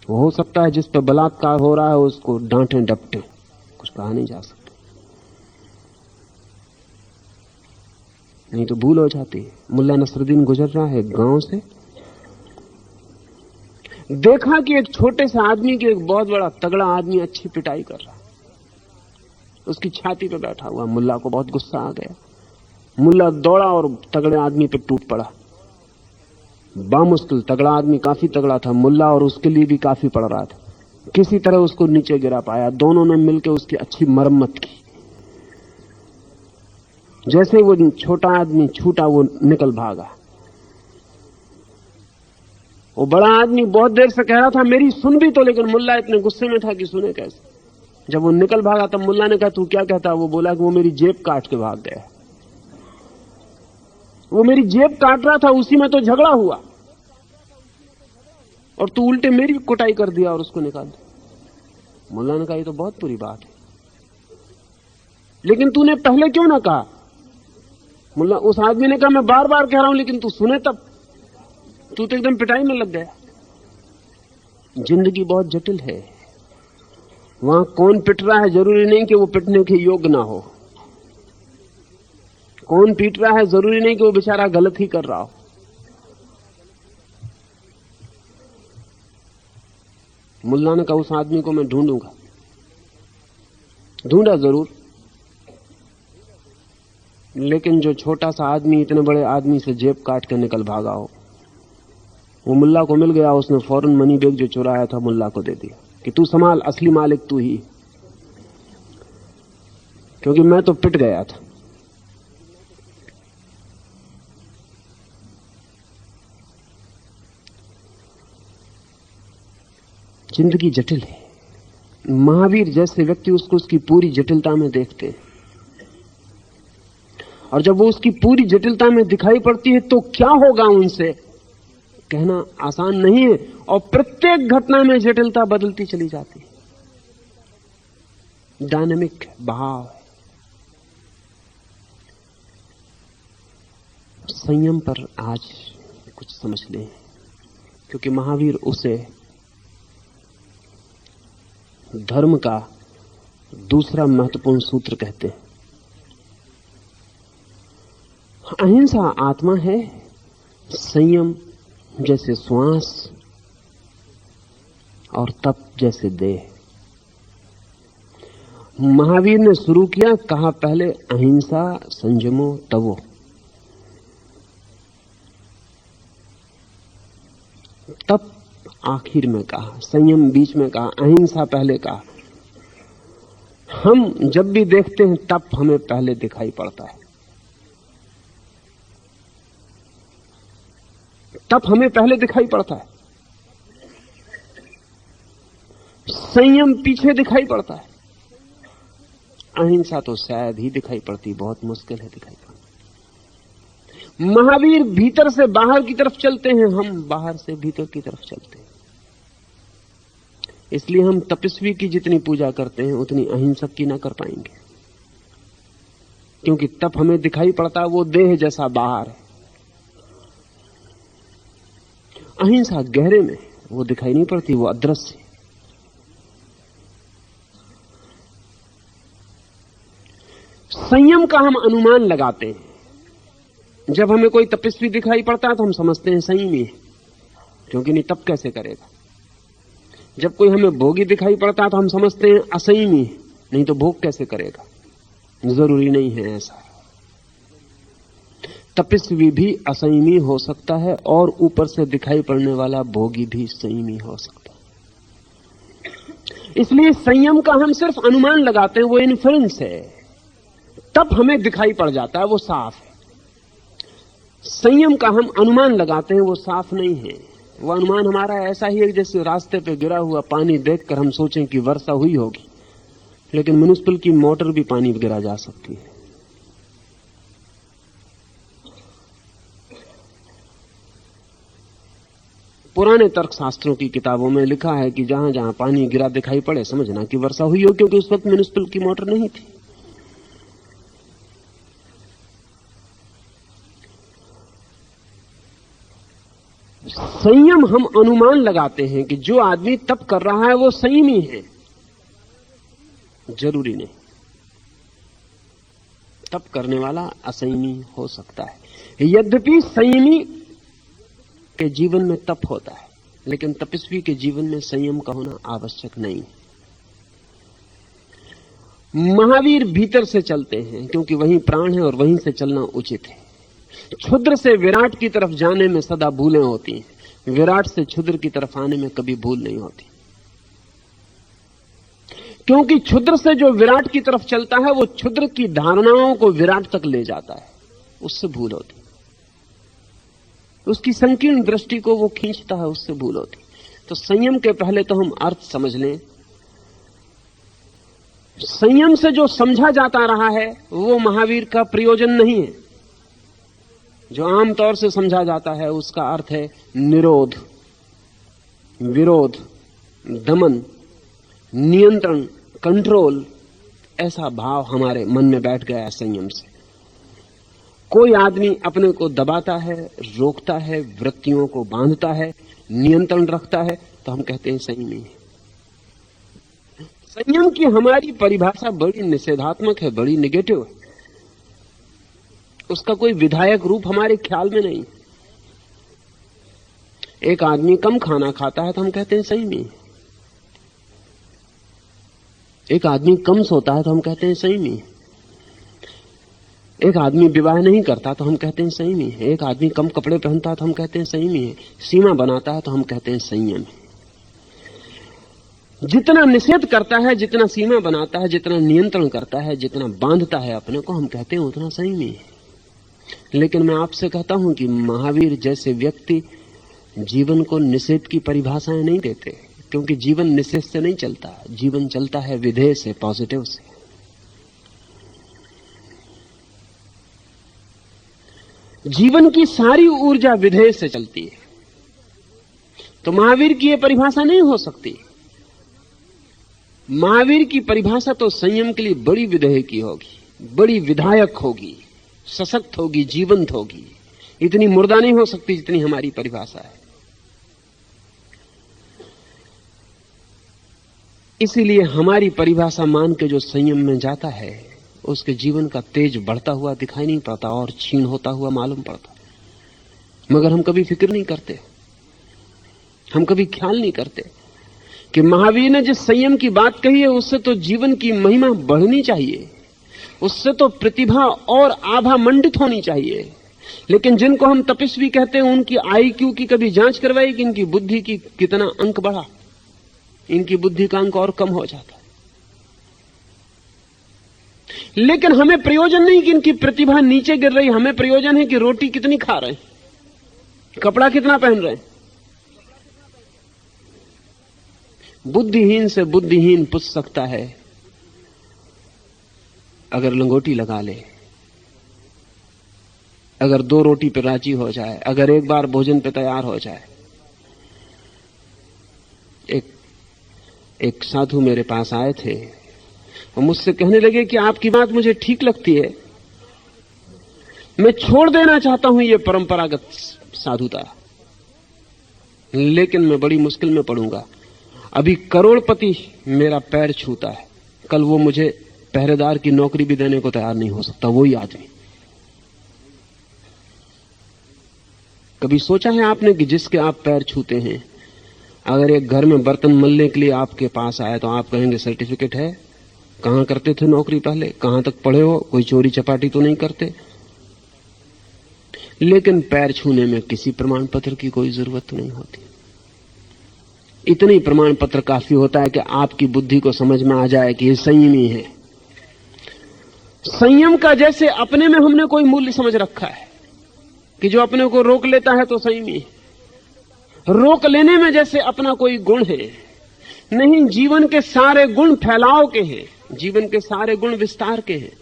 वो हो सकता है जिस पर बलात्कार हो रहा है उसको डांटे डपटे, कुछ कहा नहीं जा सकता, नहीं तो भूल हो जाती है। मुल्ला नसरुद्दीन गुजर रहा है गांव से, देखा कि एक छोटे से आदमी की एक बहुत बड़ा तगड़ा आदमी अच्छी पिटाई कर रहा, उसकी छाती पे बैठा हुआ। मुल्ला को बहुत गुस्सा आ गया। मुल्ला दौड़ा और तगड़े आदमी पे टूट पड़ा। बामुश्किल, तगड़ा आदमी काफी तगड़ा था, मुल्ला और उसके लिए भी काफी पड़ रहा था। किसी तरह उसको नीचे गिरा पाया। दोनों ने मिलकर उसकी अच्छी मरम्मत की। जैसे वो छोटा आदमी छूटा वो निकल भागा। वो बड़ा आदमी बहुत देर से कह रहा था मेरी सुन भी तो, लेकिन मुल्ला इतने गुस्से में था कि सुने कैसे। जब वो निकल भागा तब मुल्ला ने कहा तू क्या कहता? वो बोला कि वो मेरी जेब काट के भाग गया। वो मेरी जेब काट रहा था, उसी में तो झगड़ा हुआ और तू उल्टे मेरी कुटाई कर दिया और उसको निकाल दिया। मुल्ला ने कहा ये तो बहुत बुरी बात है, लेकिन तूने पहले क्यों ना कहा? मुल्ला उस आदमी ने कहा मैं बार बार कह रहा हूं लेकिन तू सुने तब। तू तो एकदम पिटाई में लग गया। जिंदगी बहुत जटिल है। वहां कौन पिट रहा है जरूरी नहीं कि वो पिटने के योग्य ना हो। कौन पीट रहा है जरूरी नहीं कि वो बेचारा गलत ही कर रहा हो। मुल्ला ने कहा उस आदमी को मैं ढूंढूंगा। ढूंढा जरूर, लेकिन जो छोटा सा आदमी इतने बड़े आदमी से जेब काट के निकल भागा हो, वो मुल्ला को मिल गया। उसने फौरन मनी बैग जो चुराया था मुल्ला को दे दिया कि तू संभाल, असली मालिक तू ही, क्योंकि मैं तो पिट गया था। जिंदगी जटिल है। महावीर जैसे व्यक्ति उसको उसकी पूरी जटिलता में देखते हैं, और जब वो उसकी पूरी जटिलता में दिखाई पड़ती है तो क्या होगा उनसे कहना आसान नहीं है। और प्रत्येक घटना में जटिलता बदलती चली जाती है। डायनेमिक बहाव है। संयम पर आज कुछ समझ लें, क्योंकि महावीर उसे धर्म का दूसरा महत्वपूर्ण सूत्र कहते हैं। अहिंसा आत्मा है, संयम जैसे श्वास और तप जैसे देह। महावीर ने शुरू किया, कहा पहले अहिंसा संयमो तवो। तप आखिर में कहा, संयम बीच में कहा, अहिंसा पहले कहा। हम जब भी देखते हैं तप हमें पहले दिखाई पड़ता है। तप हमें पहले दिखाई पड़ता है, संयम पीछे दिखाई पड़ता है, अहिंसा तो शायद ही दिखाई पड़ती, बहुत मुश्किल है दिखाई पड़ती। महावीर भीतर से बाहर की तरफ चलते हैं, हम बाहर से भीतर की तरफ चलते हैं। इसलिए हम तपस्वी की जितनी पूजा करते हैं उतनी अहिंसक की ना कर पाएंगे, क्योंकि तप हमें दिखाई पड़ता है वो देह जैसा बाहर है। अहिंसा गहरे में वो दिखाई नहीं पड़ती, वो अदृश्य। संयम का हम अनुमान लगाते हैं। जब हमें कोई तपस्वी दिखाई पड़ता है तो हम समझते हैं संयमी है, क्योंकि नहीं तप कैसे करेगा। जब कोई हमें भोगी दिखाई पड़ता है तो हम समझते हैं असंयमी है, नहीं तो भोग कैसे करेगा। जरूरी नहीं है ऐसा। तपस्वी भी असंयमी हो सकता है और ऊपर से दिखाई पड़ने वाला भोगी भी संयमी हो सकता है। इसलिए संयम का हम सिर्फ अनुमान लगाते हैं, वो इन्फ्लुएंस है। तप हमें दिखाई पड़ जाता है, वो साफ है। संयम का हम अनुमान लगाते हैं, वो साफ नहीं है। वो अनुमान हमारा ऐसा ही है जैसे रास्ते पे गिरा हुआ पानी देखकर हम सोचें कि वर्षा हुई होगी, लेकिन म्युनिसिपल की मोटर भी पानी गिरा जा सकती है। पुराने तर्कशास्त्रों की किताबों में लिखा है कि जहां जहां पानी गिरा दिखाई पड़े समझना कि वर्षा हुई हो, क्योंकि उस वक्त म्युनिसिपल की मोटर नहीं थी। संयम हम अनुमान लगाते हैं कि जो आदमी तप कर रहा है वो संयमी है। जरूरी नहीं, तप करने वाला असंयमी हो सकता है। यद्यपि संयमी के जीवन में तप होता है, लेकिन तपस्वी के जीवन में संयम का होना आवश्यक नहीं है। महावीर भीतर से चलते हैं क्योंकि वहीं प्राण है और वहीं से चलना उचित है। क्षुद्र से विराट की तरफ जाने में सदा भूलें होती हैं, विराट से क्षुद्र की तरफ आने में कभी भूल नहीं होती, क्योंकि क्षुद्र से जो विराट की तरफ चलता है वो क्षुद्र की धारणाओं को विराट तक ले जाता है, उससे भूल होती। उसकी संकीर्ण दृष्टि को वो खींचता है, उससे भूल होती। तो संयम के पहले तो हम अर्थ समझ लें। संयम से जो समझा जाता रहा है वो महावीर का प्रयोजन नहीं है। जो आमतौर से समझा जाता है उसका अर्थ है निरोध, विरोध, दमन, नियंत्रण, कंट्रोल। ऐसा भाव हमारे मन में बैठ गया है संयम से। कोई आदमी अपने को दबाता है, रोकता है, वृत्तियों को बांधता है, नियंत्रण रखता है, तो हम कहते हैं संयमी है। संयम की हमारी परिभाषा बड़ी निषेधात्मक है, बड़ी नेगेटिव है। उसका कोई विधायक रूप हमारे ख्याल में नहीं। एक आदमी कम खाना खाता है तो हम कहते हैं संयमी है। एक आदमी कम सोता है तो हम कहते हैं संयमी है। एक आदमी विवाह नहीं करता तो हम कहते हैं संयमी है। एक आदमी कम कपड़े पहनता है तो हम कहते हैं संयमी है। सीमा बनाता है तो हम कहते हैं संयम है। जितना निषेध करता है, जितना सीमा बनाता है, जितना नियंत्रण करता है, जितना बांधता है अपने को, हम कहते हैं उतना संयमी है। लेकिन मैं आपसे कहता हूं कि महावीर जैसे व्यक्ति जीवन को निषेध की परिभाषाएं नहीं देते, क्योंकि जीवन निषेध से नहीं चलता, जीवन चलता है विधेय से, पॉजिटिव से। जीवन की सारी ऊर्जा विधेय से चलती है। तो महावीर की यह परिभाषा नहीं हो सकती। महावीर की परिभाषा तो संयम के लिए बड़ी विधेय की होगी, बड़ी विधायक होगी, सशक्त होगी, जीवंत होगी। इतनी मुर्दा नहीं हो सकती जितनी हमारी परिभाषा है। इसीलिए हमारी परिभाषा मान के जो संयम में जाता है उसके जीवन का तेज बढ़ता हुआ दिखाई नहीं पड़ता और क्षीण होता हुआ मालूम पड़ता। मगर हम कभी फिक्र नहीं करते, हम कभी ख्याल नहीं करते कि महावीर ने जिस संयम की बात कही है उससे तो जीवन की महिमा बढ़नी चाहिए, उससे तो प्रतिभा और आभा मंडित होनी चाहिए। लेकिन जिनको हम तपस्वी कहते हैं उनकी आईक्यू की कभी जांच करवाई कि इनकी बुद्धि की कितना अंक बढ़ा, इनकी बुद्धि का अंक और कम हो जाता। लेकिन हमें प्रयोजन नहीं कि इनकी प्रतिभा नीचे गिर रही, हमें प्रयोजन है कि रोटी कितनी खा रहे हैं, कपड़ा कितना पहन रहे हैं। बुद्धिहीन से बुद्धिहीन पूछ सकता है अगर लंगोटी लगा ले, अगर 2 रोटी पर राजी हो जाए, अगर एक बार भोजन पे तैयार हो जाए। एक साधु मेरे पास आए थे और मुझसे कहने लगे कि आपकी बात मुझे ठीक लगती है, मैं छोड़ देना चाहता हूं ये परंपरागत साधुता, लेकिन मैं बड़ी मुश्किल में पड़ूंगा। अभी करोड़पति मेरा पैर छूता है, कल वो मुझे पहरेदार की नौकरी भी देने को तैयार नहीं हो सकता। वही आदमी। कभी सोचा है आपने कि जिसके आप पैर छूते हैं, अगर एक घर में बर्तन मलने के लिए आपके पास आए तो आप कहेंगे सर्टिफिकेट है, कहां करते थे नौकरी पहले, कहां तक पढ़े हो, कोई चोरी चपाटी तो नहीं करते। लेकिन पैर छूने में किसी प्रमाण पत्र की कोई जरूरत नहीं होती। इतनी प्रमाण पत्र काफी होता है कि आपकी बुद्धि को समझ में आ जाए कि ये संयमी है। संयम का जैसे अपने में हमने कोई मूल्य समझ रखा है कि जो अपने को रोक लेता है तो संयमी है। रोक लेने में जैसे अपना कोई गुण है, नहीं, जीवन के सारे गुण फैलाव के हैं, जीवन के सारे गुण विस्तार के हैं,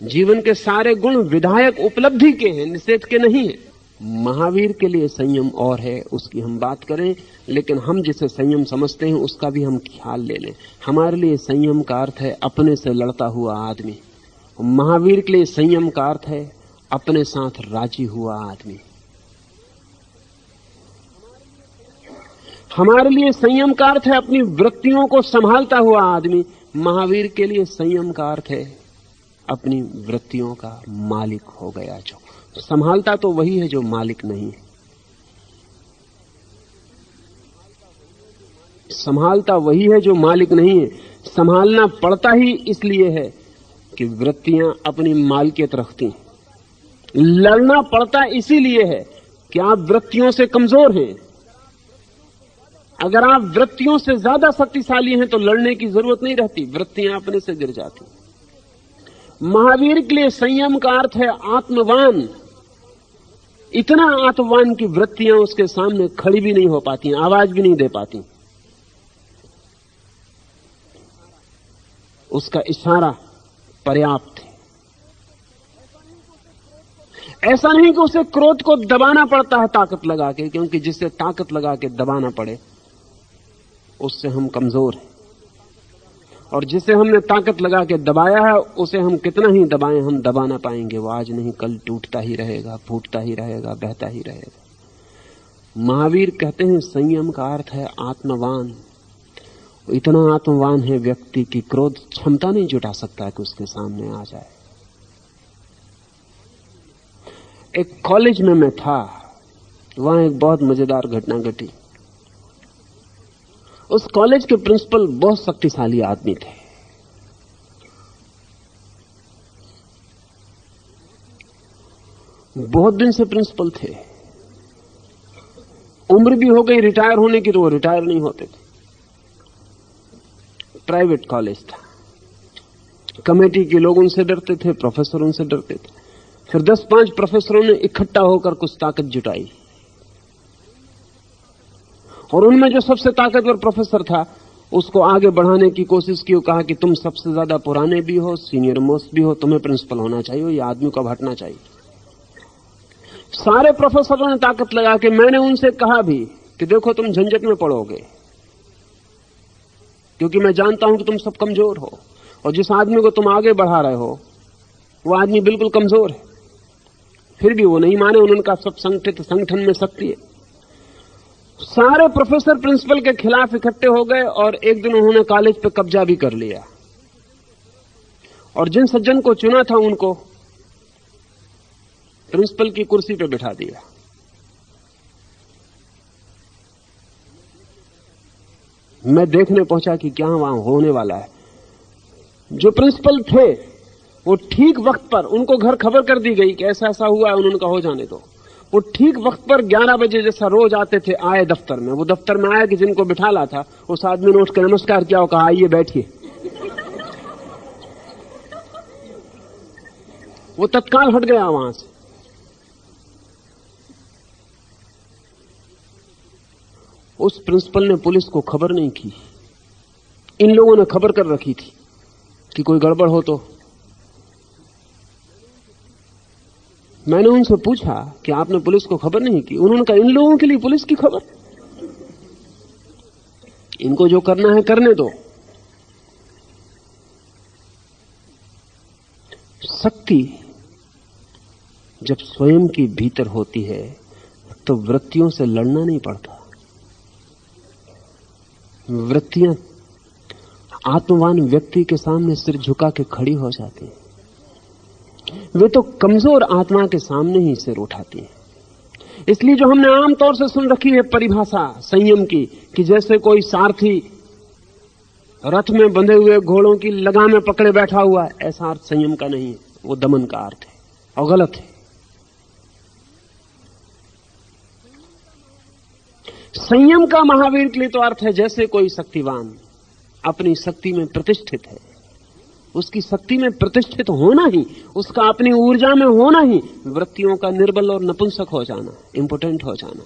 जीवन के सारे गुण विधायक उपलब्धि के हैं, निषेध के नहीं है। महावीर के लिए संयम और है, उसकी हम बात करें, लेकिन हम जिसे संयम समझते हैं उसका भी हम ख्याल ले लें। हमारे लिए संयम का अर्थ है अपने से लड़ता हुआ आदमी, महावीर के लिए संयम का अर्थ है अपने साथ राजी हुआ आदमी। हमारे लिए संयम का अर्थ है अपनी वृत्तियों को संभालता हुआ आदमी। महावीर के लिए संयम का अर्थ है अपनी वृत्तियों का मालिक हो गया। जो संभालता तो वही है जो मालिक नहीं है। संभालता वही है जो मालिक नहीं है। संभालना पड़ता ही इसलिए है कि वृत्तियां अपनी मालिकियत रखती हैं। लड़ना पड़ता इसीलिए है कि आप वृत्तियों से कमजोर हैं। अगर आप वृत्तियों से ज्यादा शक्तिशाली हैं तो लड़ने की जरूरत नहीं रहती, वृत्तियां अपने से गिर जाती। महावीर के लिए संयम का अर्थ है आत्मवान। इतना आत्मवान की वृत्तियां उसके सामने खड़ी भी नहीं हो पाती, आवाज भी नहीं दे पाती। उसका इशारा पर्याप्त है। ऐसा नहीं कि उसे क्रोध को दबाना पड़ता है ताकत लगा के, क्योंकि जिससे ताकत लगा के दबाना पड़े उससे हम कमजोर हैं, और जिसे हमने ताकत लगा के दबाया है उसे हम कितना ही दबाएं हम दबा ना पाएंगे। वो आज नहीं कल टूटता ही रहेगा, फूटता ही रहेगा, बहता ही रहेगा। महावीर कहते हैं संयम का अर्थ है आत्मवान। इतना आत्मवान है व्यक्ति की क्रोध क्षमता नहीं जुटा सकता कि उसके सामने आ जाए। एक कॉलेज में मैं था, वहां एक बहुत मजेदार घटना घटी। उस कॉलेज के प्रिंसिपल बहुत शक्तिशाली आदमी थे। बहुत दिन से प्रिंसिपल थे, उम्र भी हो गई रिटायर होने की, तो वो रिटायर नहीं होते थे। प्राइवेट कॉलेज था, कमेटी के लोग उनसे डरते थे, प्रोफेसर उनसे डरते थे। फिर 10-5 प्रोफेसरों ने इकट्ठा होकर कुछ ताकत जुटाई, और उनमें जो सबसे ताकतवर प्रोफेसर था उसको आगे बढ़ाने की कोशिश की। कहा कि तुम सबसे ज्यादा पुराने भी हो, सीनियर मोस्ट भी हो, तुम्हें प्रिंसिपल होना चाहिए, ये आदमी को अब हटना चाहिए। सारे प्रोफेसरों ने ताकत लगा के, मैंने उनसे कहा भी कि देखो तुम झंझट में पड़ोगे, क्योंकि मैं जानता हूं कि तुम सब कमजोर हो, और जिस आदमी को तुम आगे बढ़ा रहे हो वो आदमी बिल्कुल कमजोर है। फिर भी वो नहीं माने, उनका सब संगठन में शक्ति है। सारे प्रोफेसर प्रिंसिपल के खिलाफ इकट्ठे हो गए, और एक दिन उन्होंने कॉलेज पे कब्जा भी कर लिया, और जिन सज्जन को चुना था उनको प्रिंसिपल की कुर्सी पे बिठा दिया। मैं देखने पहुंचा कि क्या वहां होने वाला है। जो प्रिंसिपल थे वो ठीक वक्त पर, उनको घर खबर कर दी गई कि ऐसा ऐसा हुआ है, उन्होंने कहा हो जाने दो। वो ठीक वक्त पर 11 बजे जैसा रोज आते थे, आए दफ्तर में। वो दफ्तर में आया कि जिनको बिठाला था उस आदमी ने उठ के नमस्कार किया और कहा आइए बैठिए। वो तत्काल हट गया वहां से। उस प्रिंसिपल ने पुलिस को खबर नहीं की। इन लोगों ने खबर कर रखी थी कि कोई गड़बड़ हो तो। मैंने उनसे पूछा कि आपने पुलिस को खबर नहीं की? उन्होंने कहा इन लोगों के लिए पुलिस की खबर, इनको जो करना है करने दो। शक्ति जब स्वयं की भीतर होती है तो वृत्तियों से लड़ना नहीं पड़ता। वृत्तियां आत्मवान व्यक्ति के सामने सिर झुका के खड़ी हो जाती हैं। वे तो कमजोर आत्मा के सामने ही सिर उठाती हैं। इसलिए जो हमने आमतौर से सुन रखी है परिभाषा संयम की, कि जैसे कोई सारथी रथ में बंधे हुए घोड़ों की लगाम में पकड़े बैठा हुआ है, ऐसा अर्थ संयम का नहीं है, वो दमन का अर्थ है और गलत है। संयम का महावीर के लिए तो अर्थ है जैसे कोई शक्तिवान अपनी शक्ति में प्रतिष्ठित है, उसकी शक्ति में प्रतिष्ठित होना ही, उसका अपनी ऊर्जा में होना ही वृत्तियों का निर्बल और नपुंसक हो जाना, इंपोटेंट हो जाना।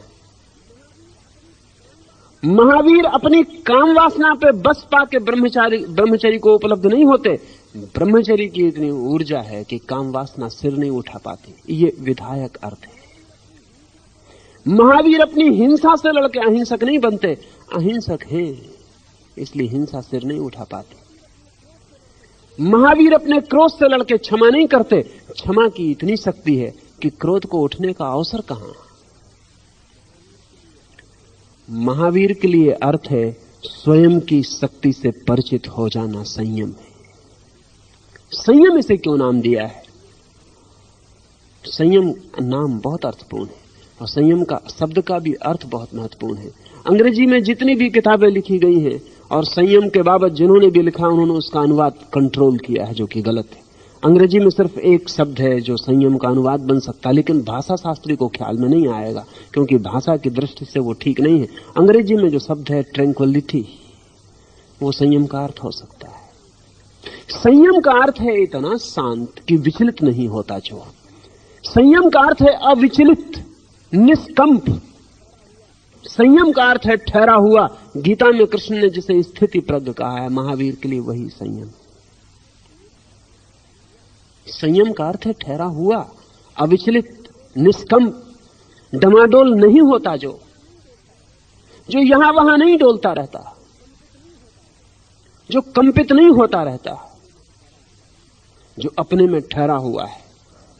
महावीर अपनी काम वासना पे बस पाके ब्रह्मचरी को उपलब्ध नहीं होते। ब्रह्मचरी की इतनी ऊर्जा है कि काम वासना सिर नहीं उठा पाती। ये विधायक अर्थ है। महावीर अपनी हिंसा से लड़के अहिंसक नहीं बनते, अहिंसक हैं इसलिए हिंसा सिर नहीं उठा पाते। महावीर अपने क्रोध से लड़के क्षमा नहीं करते, क्षमा की इतनी शक्ति है कि क्रोध को उठने का अवसर कहां। महावीर के लिए अर्थ है स्वयं की शक्ति से परिचित हो जाना। संयम है। संयम इसे क्यों नाम दिया है? संयम नाम बहुत अर्थपूर्ण है और संयम का शब्द का भी अर्थ बहुत महत्वपूर्ण है। अंग्रेजी में जितनी भी किताबें लिखी गई हैं और संयम के बाबत जिन्होंने भी लिखा उन्होंने उसका अनुवाद कंट्रोल किया है, जो कि गलत है। अंग्रेजी में सिर्फ एक शब्द है जो संयम का अनुवाद बन सकता है, लेकिन भाषा शास्त्री को ख्याल में नहीं आएगा क्योंकि भाषा की दृष्टि से वो ठीक नहीं है। अंग्रेजी में जो शब्द है ट्रैंक्विलिटी, वो संयम का अर्थ हो सकता है। संयम का अर्थ है इतना शांत कि विचलित नहीं होता। जो संयम का अर्थ है अविचलित, निष्कंप। संयम का अर्थ है ठहरा हुआ। गीता में कृष्ण ने जिसे स्थिति प्रज्ञ कहा है, महावीर के लिए वही संयम। संयम का अर्थ है ठहरा हुआ, अविचलित, निष्कंप, डमाडोल नहीं होता। जो यहां वहां नहीं डोलता रहता, जो कंपित नहीं होता रहता, जो अपने में ठहरा हुआ है,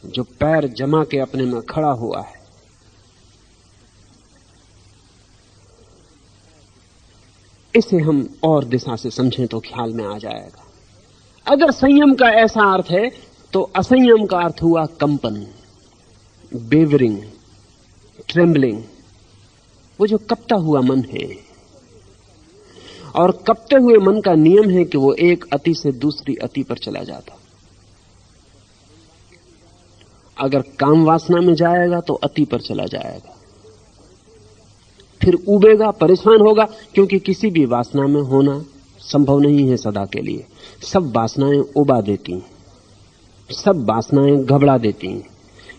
जो पैर जमा के अपने में खड़ा हुआ है। इसे हम और दिशा से समझें तो ख्याल में आ जाएगा। अगर संयम का ऐसा अर्थ है तो असंयम का अर्थ हुआ कंपन, बेवरिंग, ट्रेम्बलिंग। वो जो कपता हुआ मन है, और कपते हुए मन का नियम है कि वो एक अति से दूसरी अति पर चला जाता। अगर काम वासना में जाएगा तो अति पर चला जाएगा, फिर उबेगा, परेशान होगा, क्योंकि किसी भी वासना में होना संभव नहीं है सदा के लिए। सब वासनाएं उबा देती हैं, सब वासनाएं घबरा देती हैं,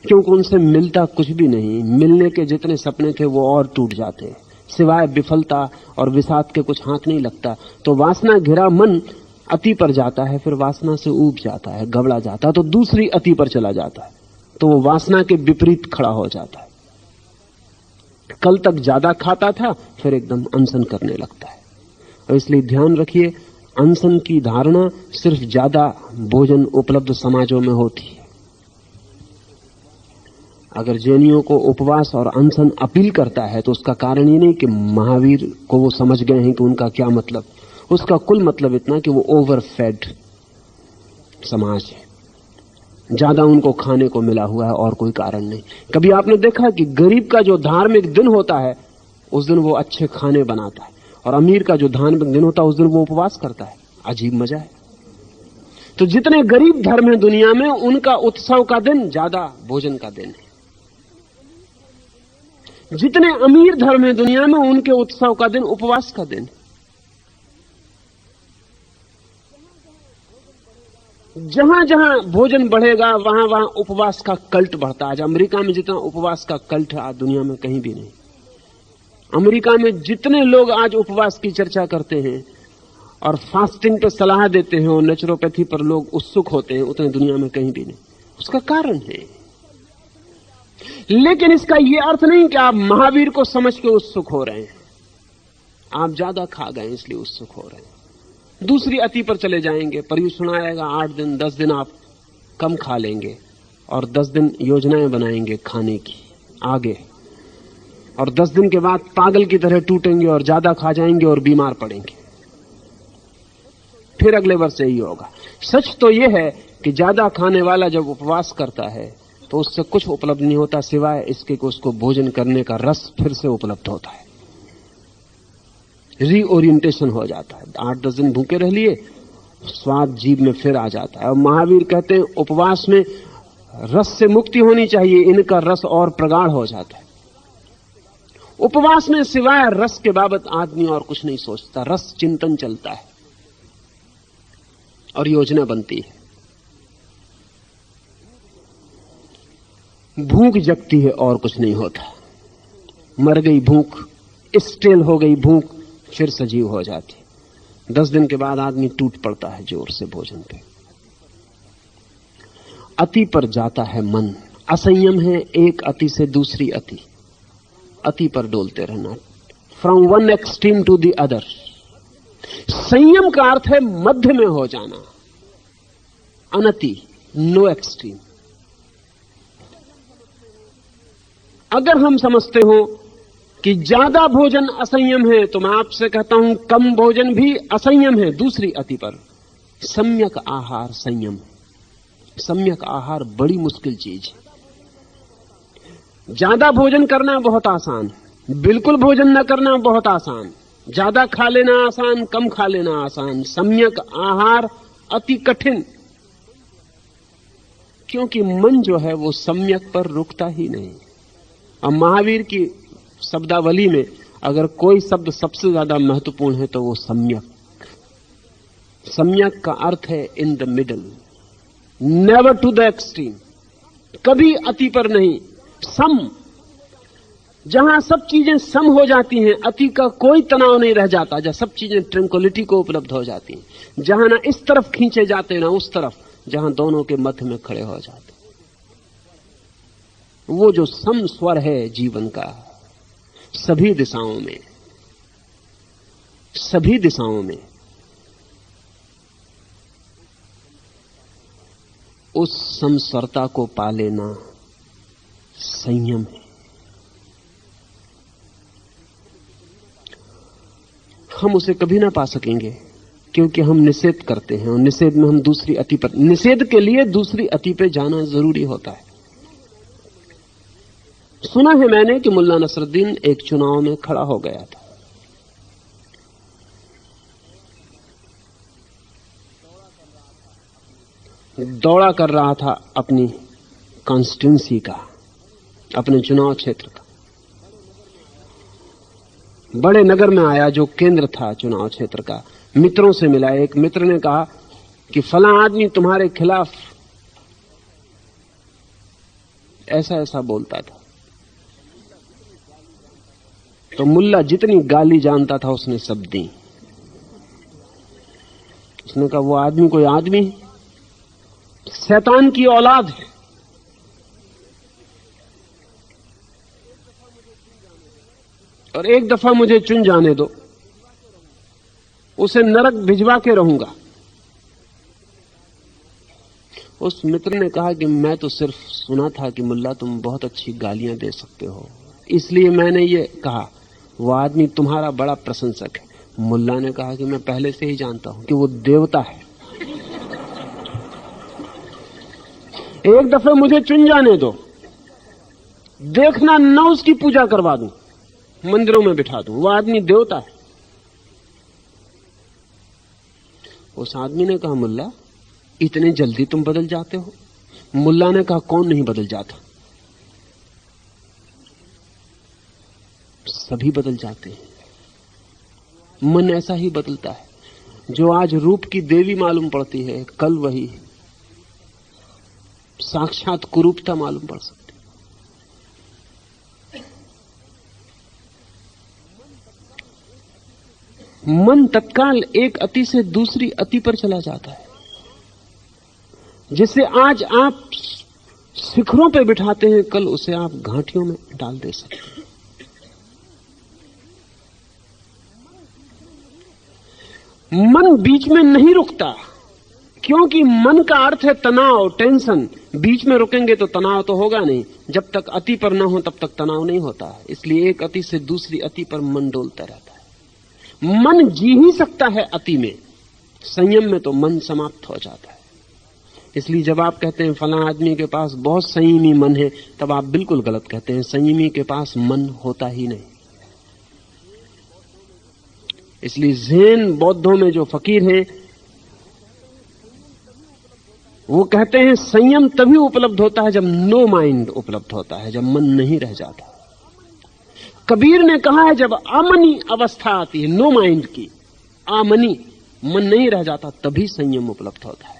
क्योंकि उनसे मिलता कुछ भी नहीं। मिलने के जितने सपने थे वो और टूट जाते हैं, सिवाय विफलता और विषाद के कुछ हाथ नहीं लगता। तो वासना घिरा मन अति पर जाता है, फिर वासना से ऊब जाता है, घबरा जाता है, तो दूसरी अति पर चला जाता है, तो वो वासना के विपरीत खड़ा हो जाता है। कल तक ज्यादा खाता था, फिर एकदम अनशन करने लगता है। और इसलिए ध्यान रखिए, अनशन की धारणा सिर्फ ज्यादा भोजन उपलब्ध समाजों में होती है। अगर जैनियों को उपवास और अनशन अपील करता है तो उसका कारण ये नहीं कि महावीर को वो समझ गए हैं कि उनका क्या मतलब। उसका कुल मतलब इतना कि वो ओवरफेड समाज है, ज्यादा उनको खाने को मिला हुआ है और कोई कारण नहीं। कभी आपने देखा कि गरीब का जो धार्मिक दिन होता है उस दिन वो अच्छे खाने बनाता है, और अमीर का जो धार्मिक दिन होता है उस दिन वो उपवास करता है। अजीब मजा है। तो जितने गरीब धर्म है दुनिया में, उनका उत्सव का दिन ज्यादा भोजन का दिन है। जितने अमीर धर्म है दुनिया में, उनके उत्सव का दिन उपवास का दिन। जहां जहां भोजन बढ़ेगा वहां वहां उपवास का कल्ट बढ़ता है। आज अमेरिका में जितना उपवास का कल्ट है आज दुनिया में कहीं भी नहीं। अमेरिका में जितने लोग आज उपवास की चर्चा करते हैं और फास्टिंग पे सलाह देते हैं और नेचुरोपैथी पर लोग उत्सुक होते हैं, उतने दुनिया में कहीं भी नहीं। उसका कारण है। लेकिन इसका यह अर्थ नहीं कि आप महावीर को समझ के उत्सुक हो रहे हैं। आप ज्यादा खा गए इसलिए उत्सुक हो रहे हैं। दूसरी अति पर चले जाएंगे, पर्यूषण आएगा, 8 दिन 10 दिन आप कम खा लेंगे और 10 दिन योजनाएं बनाएंगे खाने की आगे, और 10 दिन के बाद पागल की तरह टूटेंगे और ज्यादा खा जाएंगे और बीमार पड़ेंगे। फिर अगले वर्ष यही होगा। सच तो यह है कि ज्यादा खाने वाला जब उपवास करता है तो उससे कुछ उपलब्ध नहीं होता सिवाय इसके कि उसको भोजन करने का रस फिर से उपलब्ध होता है, रीओरिएंटेशन हो जाता है। 8-10 दिन भूखे रह लिए, स्वाद जीभ में फिर आ जाता है। और महावीर कहते हैं उपवास में रस से मुक्ति होनी चाहिए, इनका रस और प्रगाढ़ हो जाता है। उपवास में सिवाय रस के बाबत आदमी और कुछ नहीं सोचता, रस चिंतन चलता है और योजना बनती है। भूख जगती है और कुछ नहीं होता। मर गई भूख, स्टेल हो गई भूख, फिर सजीव हो जाती। 10 दिन के बाद आदमी टूट पड़ता है जोर से भोजन पे। अति पर जाता है मन। असंयम है एक अति से दूसरी अति, अति पर डोलते रहना, from one extreme to the other. संयम का अर्थ है मध्य में हो जाना, अनति, नो एक्सट्रीम। अगर हम समझते हो कि ज्यादा भोजन असंयम है, तो मैं आपसे कहता हूं कम भोजन भी असंयम है। दूसरी अति पर सम्यक आहार संयम। सम्यक आहार बड़ी मुश्किल चीज है। ज्यादा भोजन करना बहुत आसान, बिल्कुल भोजन न करना बहुत आसान, ज्यादा खा लेना आसान, कम खा लेना आसान। सम्यक आहार अति कठिन, क्योंकि मन जो है वो सम्यक पर रुकता ही नहीं। और महावीर की शब्दावली में अगर कोई शब्द सबसे ज्यादा महत्वपूर्ण है तो वो सम्यक। सम्यक का अर्थ है in the middle, never to the extreme, कभी अति पर नहीं, सम। जहां सब चीजें सम हो जाती हैं, अति का कोई तनाव नहीं रह जाता, जहां सब चीजें ट्रैंक्विलिटी को उपलब्ध हो जाती हैं, जहां ना इस तरफ खींचे जाते ना उस तरफ, जहां दोनों के मध्य में खड़े हो जाते, वो जो सम स्वर है जीवन का, सभी दिशाओं में, सभी दिशाओं में, उस समस्वरता को पा लेना संयम है। हम उसे कभी ना पा सकेंगे क्योंकि हम निषेध करते हैं, और निषेध में हम दूसरी अति पर, निषेध के लिए दूसरी अति पे जाना जरूरी होता है। सुना है मैंने कि मुल्ला नसरुद्दीन एक चुनाव में खड़ा हो गया था। दौड़ा कर रहा था अपनी कॉन्स्टिट्यूंसी का, अपने चुनाव क्षेत्र का। बड़े नगर में आया जो केंद्र था चुनाव क्षेत्र का, मित्रों से मिला। एक मित्र ने कहा कि फलां आदमी तुम्हारे खिलाफ ऐसा ऐसा बोलता था। तो मुल्ला जितनी गाली जानता था उसने सब दी। उसने कहा वो आदमी कोई आदमी, शैतान की औलाद है। और एक दफा मुझे चुन जाने दो, उसे नरक भिजवा के रहूंगा। उस मित्र ने कहा कि मैं तो सिर्फ सुना था कि मुल्ला तुम बहुत अच्छी गालियां दे सकते हो, इसलिए मैंने ये कहा। वो आदमी तुम्हारा बड़ा प्रशंसक है। मुल्ला ने कहा कि मैं पहले से ही जानता हूं कि वो देवता है। एक दफे मुझे चुन जाने दो, देखना न उसकी पूजा करवा दूं, मंदिरों में बिठा दूं, वो आदमी देवता है। उस आदमी ने कहा मुल्ला इतने जल्दी तुम बदल जाते हो? मुल्ला ने कहा कौन नहीं बदल जाता, सभी बदल जाते हैं। मन ऐसा ही बदलता है। जो आज रूप की देवी मालूम पड़ती है, कल वही साक्षात कुरूपता मालूम पड़ सकती। मन तत्काल एक अति से दूसरी अति पर चला जाता है। जिसे आज आप शिखरों पे बिठाते हैं, कल उसे आप घाटियों में डाल दे सकते हैं। मन बीच में नहीं रुकता, क्योंकि मन का अर्थ है तनाव, टेंशन। बीच में रुकेंगे तो तनाव तो होगा नहीं। जब तक अति पर न हो तब तक तनाव नहीं होता। इसलिए एक अति से दूसरी अति पर मन डोलता रहता है। मन जी ही सकता है अति में, संयम में तो मन समाप्त हो जाता है। इसलिए जब आप कहते हैं फलां आदमी के पास बहुत संयमी मन है, तब आप बिल्कुल गलत कहते हैं। संयमी के पास मन होता ही नहीं। इसलिए ज़ेन बौद्धों में जो फकीर हैं वो कहते हैं संयम तभी उपलब्ध होता है जब नो माइंड उपलब्ध होता है, जब मन नहीं रह जाता। कबीर ने कहा है जब आमनी अवस्था आती है, नो माइंड की, आमनी, मन नहीं रह जाता, तभी संयम उपलब्ध होता है।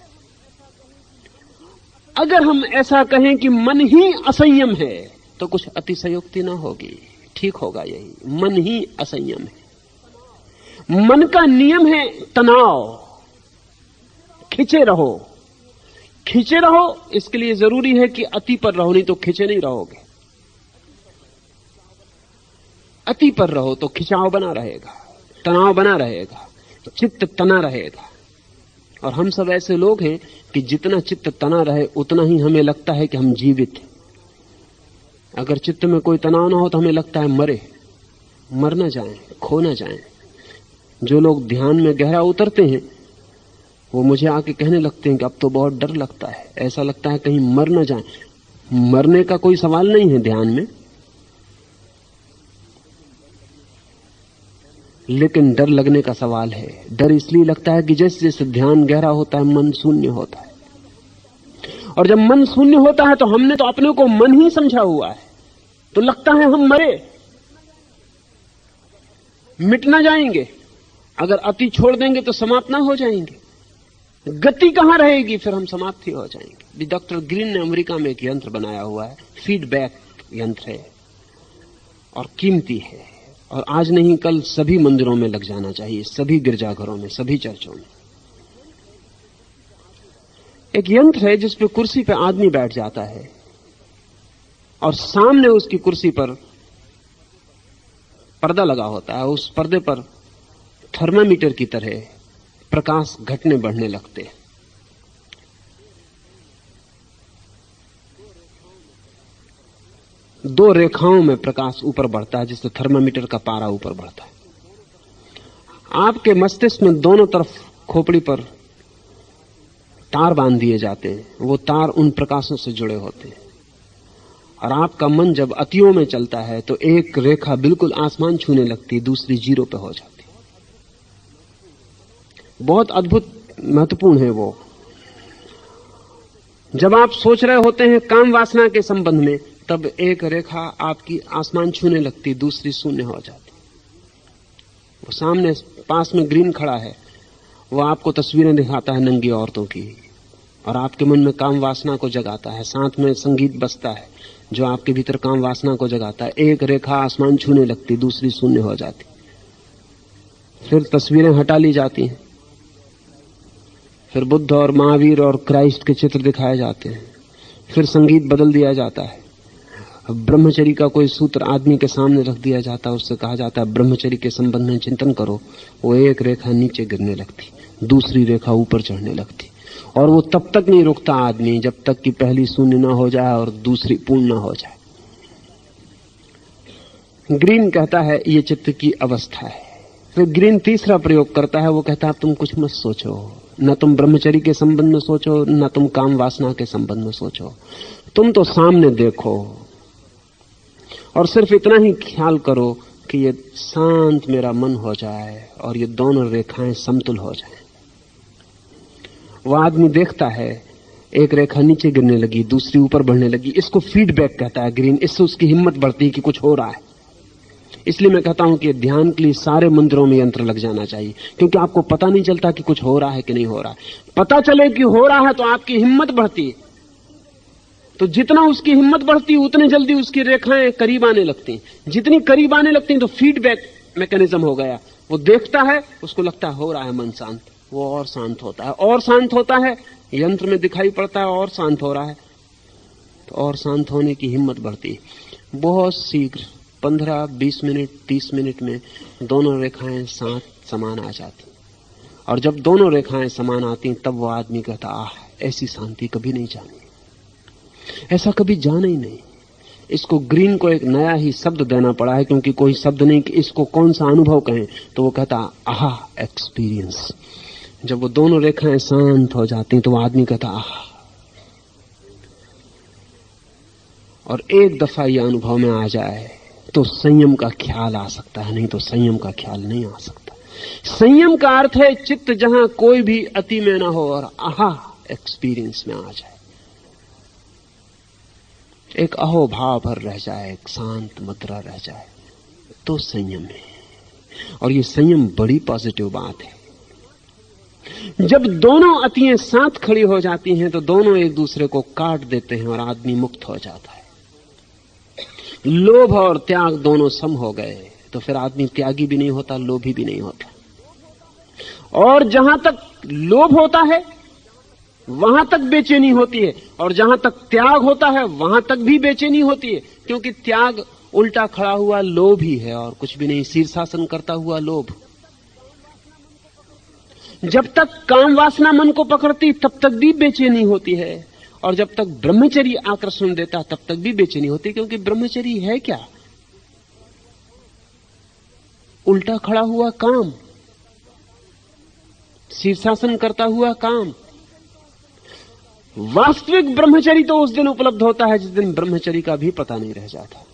अगर हम ऐसा कहें कि मन ही असंयम है तो कुछ अतिशयोक्ति ना होगी, ठीक होगा यही, मन ही असंयम है। मन का नियम है तनाव, खिंचे रहो। खिंचे रहो इसके लिए जरूरी है कि अति पर रहो, नहीं तो खिंचे नहीं रहोगे। अति पर रहो तो खिंचाव बना रहेगा, तनाव बना रहेगा, चित्त तना रहेगा। और हम सब ऐसे लोग हैं कि जितना चित्त तना रहे उतना ही हमें लगता है कि हम जीवित हैं। अगर चित्त में कोई तनाव ना हो तो हमें लगता है मरे। मर न जाएं, खो न जाएं। जो लोग ध्यान में गहरा उतरते हैं वो मुझे आके कहने लगते हैं कि अब तो बहुत डर लगता है, ऐसा लगता है कहीं मर न जाएं। मरने का कोई सवाल नहीं है ध्यान में, लेकिन डर लगने का सवाल है। डर इसलिए लगता है कि जैसे जैसे ध्यान गहरा होता है मन शून्य होता है, और जब मन शून्य होता है तो हमने तो अपने को मन ही समझा हुआ है, तो लगता है हम मरे, मिट ना जाएंगे। अगर अति छोड़ देंगे तो समाप्त ना हो जाएंगे, गति कहां रहेगी, फिर हम समाप्त ही हो जाएंगे। डॉक्टर ग्रीन ने अमेरिका में एक यंत्र बनाया हुआ है, फीडबैक यंत्र है और कीमती है, और आज नहीं कल सभी मंदिरों में लग जाना चाहिए, सभी गिरजाघरों में, सभी चर्चों में। एक यंत्र है जिस पे कुर्सी पे आदमी बैठ जाता है और सामने उसकी कुर्सी पर पर्दा लगा होता है। उस पर्दे पर थर्मामीटर की तरह प्रकाश घटने बढ़ने लगते हैं। दो रेखाओं में प्रकाश ऊपर बढ़ता है, जिससे थर्मामीटर का पारा ऊपर बढ़ता है। आपके मस्तिष्क में दोनों तरफ खोपड़ी पर तार बांध दिए जाते हैं, वो तार उन प्रकाशों से जुड़े होते हैं, और आपका मन जब अतियों में चलता है तो एक रेखा बिल्कुल आसमान छूने लगती है, दूसरी जीरो पे हो जाती है। बहुत अद्भुत महत्वपूर्ण है वो। जब आप सोच रहे होते हैं काम वासना के संबंध में, तब एक रेखा आपकी आसमान छूने लगती, दूसरी शून्य हो जाती। वो सामने पास में ग्रीन खड़ा है, वो आपको तस्वीरें दिखाता है नंगी औरतों की, और आपके मन में काम वासना को जगाता है। साथ में संगीत बजता है जो आपके भीतर काम वासना को जगाता है। एक रेखा आसमान छूने लगती, दूसरी शून्य हो जाती। फिर तस्वीरें हटा ली जाती हैं, फिर बुद्ध और महावीर और क्राइस्ट के चित्र दिखाए जाते हैं, फिर संगीत बदल दिया जाता है। ब्रह्मचर्य का कोई सूत्र आदमी के सामने रख दिया जाता है, उससे कहा जाता है ब्रह्मचर्य के संबंध में चिंतन करो। वो एक रेखा नीचे गिरने लगती, दूसरी रेखा ऊपर चढ़ने लगती, और वो तब तक नहीं रुकता आदमी जब तक कि पहली शून्य ना हो जाए और दूसरी पूर्ण ना हो जाए। ग्रीन कहता है ये चित्त की अवस्था है। फिर ग्रीन तीसरा प्रयोग करता है, वो कहता है तुम कुछ मत सोचो, न तुम ब्रह्मचर्य के संबंध में सोचो, न तुम काम वासना के संबंध में सोचो, तुम तो सामने देखो और सिर्फ इतना ही ख्याल करो कि ये शांत मेरा मन हो जाए और ये दोनों रेखाएं समतुल हो जाएं। वो आदमी देखता है एक रेखा नीचे गिरने लगी, दूसरी ऊपर बढ़ने लगी। इसको फीडबैक कहता है ग्रीन। इससे उसकी हिम्मत बढ़ती है कि कुछ हो रहा है। इसलिए मैं कहता हूं कि ध्यान के लिए सारे मंदिरों में यंत्र लग जाना चाहिए, क्योंकि आपको पता नहीं चलता कि कुछ हो रहा है कि नहीं हो रहा है। पता चले कि हो रहा है तो आपकी हिम्मत बढ़ती है, तो जितना उसकी हिम्मत बढ़ती है उतने जल्दी उसकी रेखाएं करीब आने लगती हैं। जितनी करीब आने लगती हैं तो फीडबैक मैकेनिज्म हो गया। वो देखता है, उसको लगता है हो रहा है मन शांत, वो और शांत होता है, और शांत होता है, यंत्र में दिखाई पड़ता है और शांत हो रहा है, तो और शांत होने की हिम्मत बढ़ती है। बहुत शीघ्र 15, 20 मिनट, 30 मिनट में दोनों रेखाएं साथ समान आ जाती, और जब दोनों रेखाएं समान आती तब वो आदमी कहता आह, ऐसी शांति कभी नहीं जानी, ऐसा कभी जाना ही नहीं। इसको ग्रीन को एक नया ही शब्द देना पड़ा है, क्योंकि कोई शब्द नहीं कि इसको कौन सा अनुभव कहें, तो वो कहता आहा एक्सपीरियंस। जब वो दोनों रेखाएं शांत हो जाती तो वो आदमी कहता आहा। और एक दफा ये अनुभव में आ जाए तो संयम का ख्याल आ सकता है, नहीं तो संयम का ख्याल नहीं आ सकता। संयम का अर्थ है चित्त जहां कोई भी अति में ना हो और आहा एक्सपीरियंस में आ जाए, एक अहो भाव भर रह जाए, एक शांत मुद्रा रह जाए, तो संयम है। और ये संयम बड़ी पॉजिटिव बात है। जब दोनों अतियां साथ खड़ी हो जाती हैं तो दोनों एक दूसरे को काट देते हैं और आदमी मुक्त हो जाता है। लोभ और त्याग दोनों सम हो गए तो फिर आदमी त्यागी भी नहीं होता, लोभी भी नहीं होता। और जहां तक लोभ होता है वहां तक बेचैनी होती है, और जहां तक त्याग होता है वहां तक भी बेचैनी होती है, क्योंकि त्याग उल्टा खड़ा हुआ लोभ ही है और कुछ भी नहीं, शीर्षासन करता हुआ लोभ। जब तक काम वासना मन को पकड़ती तब तक भी बेचैनी होती है, और जब तक ब्रह्मचर्य आकर्षण देता तब तक भी बेचैनी होती है, क्योंकि ब्रह्मचर्य है क्या? उल्टा खड़ा हुआ काम, शीर्षासन करता हुआ काम। वास्तविक ब्रह्मचर्य तो उस दिन उपलब्ध होता है जिस दिन ब्रह्मचर्य का भी पता नहीं रह जाता।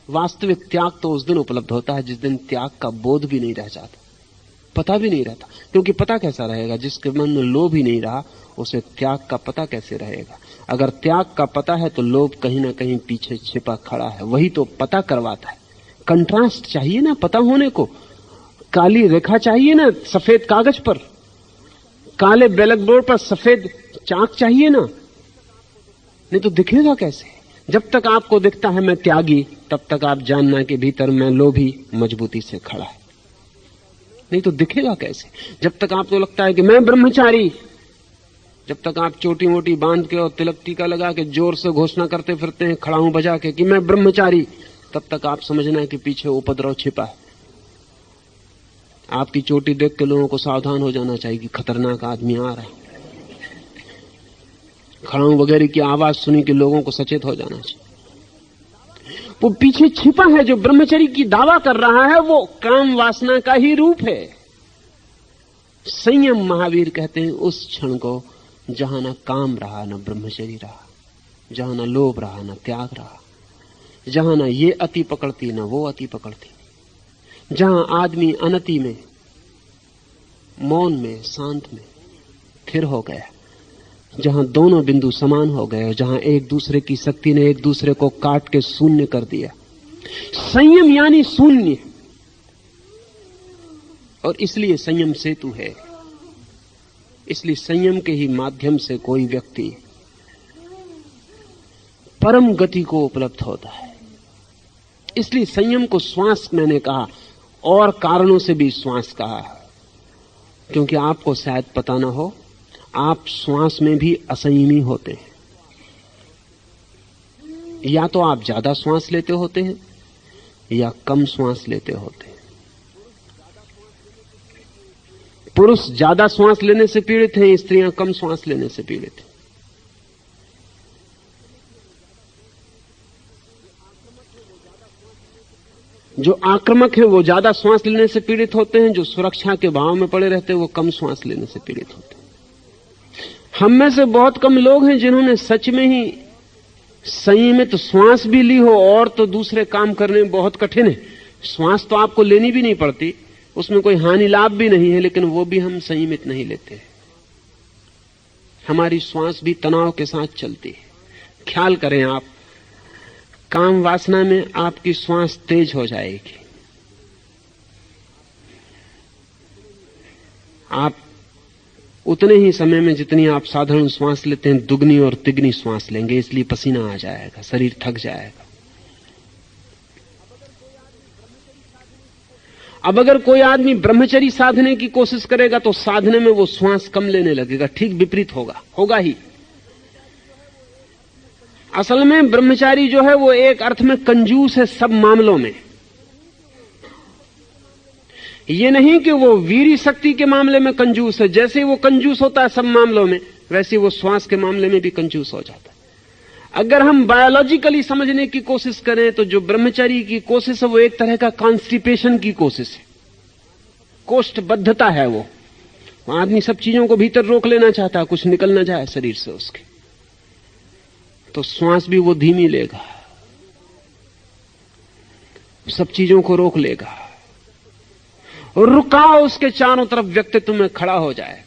वास्तविक त्याग तो उस दिन उपलब्ध होता है जिस दिन त्याग का बोध भी नहीं रह जाता, पता भी नहीं रहता। क्योंकि पता कैसा रहेगा? जिसके मन में लोभ ही नहीं रहा उसे त्याग का पता कैसे रहेगा? अगर त्याग का पता है तो लोभ कहीं ना कहीं पीछे छिपा खड़ा है, वही तो पता करवाता है। कंट्रास्ट चाहिए ना पता होने को, काली रेखा चाहिए ना सफेद कागज पर, काले ब्लैक बोर्ड पर सफेद चाक चाहिए ना, नहीं तो दिखेगा कैसे? जब तक आपको दिखता है मैं त्यागी, तब तक आप जानना कि भीतर मैं लोभी मजबूती से खड़ा है, नहीं तो दिखेगा कैसे? जब तक आपको लगता है कि मैं ब्रह्मचारी, जब तक आप छोटी मोटी बांध के और तिलक टीका लगा के जोर से घोषणा करते फिरते हैं खड़ाऊं बजा के कि मैं ब्रह्मचारी, तब तक आप समझना है कि पीछे उपद्रव छिपा है। आपकी चोटी देख के लोगों को सावधान हो जाना चाहिए कि खतरनाक आदमी आ रहा है। खड़ाऊं वगैरह की आवाज सुनी कि लोगों को सचेत हो जाना चाहिए। वो पीछे छिपा है जो ब्रह्मचर्य की दावा कर रहा है, वो काम वासना का ही रूप है। संयम महावीर कहते हैं उस क्षण को जहां न काम रहा न ब्रह्मचर्य रहा, जहां न लोभ रहा न त्याग रहा, जहां न ये अति पकड़ती न वो अति पकड़ती, जहां आदमी अनति में, मौन में, शांत में स्थिर हो गया, जहां दोनों बिंदु समान हो गए, जहां एक दूसरे की शक्ति ने एक दूसरे को काट के शून्य कर दिया। संयम यानी शून्य, और इसलिए संयम सेतु है। इसलिए संयम के ही माध्यम से कोई व्यक्ति परम गति को उपलब्ध होता है। इसलिए संयम को श्वास मैंने कहा, और कारणों से भी श्वास कहा, क्योंकि आपको शायद पता ना हो, आप श्वास में भी असंयमी होते हैं। या तो आप ज्यादा श्वास लेते होते हैं या कम श्वास लेते होते हैं। पुरुष ज्यादा श्वास लेने से पीड़ित हैं, स्त्रियां कम श्वास लेने से पीड़ित हैं। जो आक्रामक है वो ज्यादा श्वास लेने से पीड़ित होते हैं, जो सुरक्षा के भाव में पड़े रहते हैं वो कम श्वास लेने से पीड़ित होते हैं। हम में से बहुत कम लोग हैं जिन्होंने सच में ही संयमित श्वास भी ली हो, और तो दूसरे काम करने में बहुत कठिन है। श्वास तो आपको लेनी भी नहीं पड़ती, उसमें कोई हानि लाभ भी नहीं है, लेकिन वो भी हम संयमित नहीं लेते। हमारी श्वास भी तनाव के साथ चलती है। ख्याल करें आप, काम वासना में आपकी श्वास तेज हो जाएगी, आप उतने ही समय में जितनी आप साधारण श्वास लेते हैं दुगनी और तिगनी श्वास लेंगे, इसलिए पसीना आ जाएगा, शरीर थक जाएगा। अब अगर कोई आदमी ब्रह्मचर्य साधने की कोशिश करेगा तो साधने में वो श्वास कम लेने लगेगा, ठीक विपरीत होगा ही। असल में ब्रह्मचारी जो है वो एक अर्थ में कंजूस है सब मामलों में। ये नहीं कि वो वीरी शक्ति के मामले में कंजूस है, जैसे वो कंजूस होता है सब मामलों में, वैसे वो श्वास के मामले में भी कंजूस हो जाता है। अगर हम बायोलॉजिकली समझने की कोशिश करें तो जो ब्रह्मचर्य की कोशिश है वो एक तरह का कॉन्स्टिपेशन की कोशिश है, कोष्ठबद्धता है। वो आदमी सब चीजों को भीतर रोक लेना चाहता है, कुछ निकल ना जाए शरीर से उसके, तो श्वास भी वो धीमी लेगा, सब चीजों को रोक लेगा, और रुकाव उसके चारों तरफ व्यक्तित्व में खड़ा हो जाए।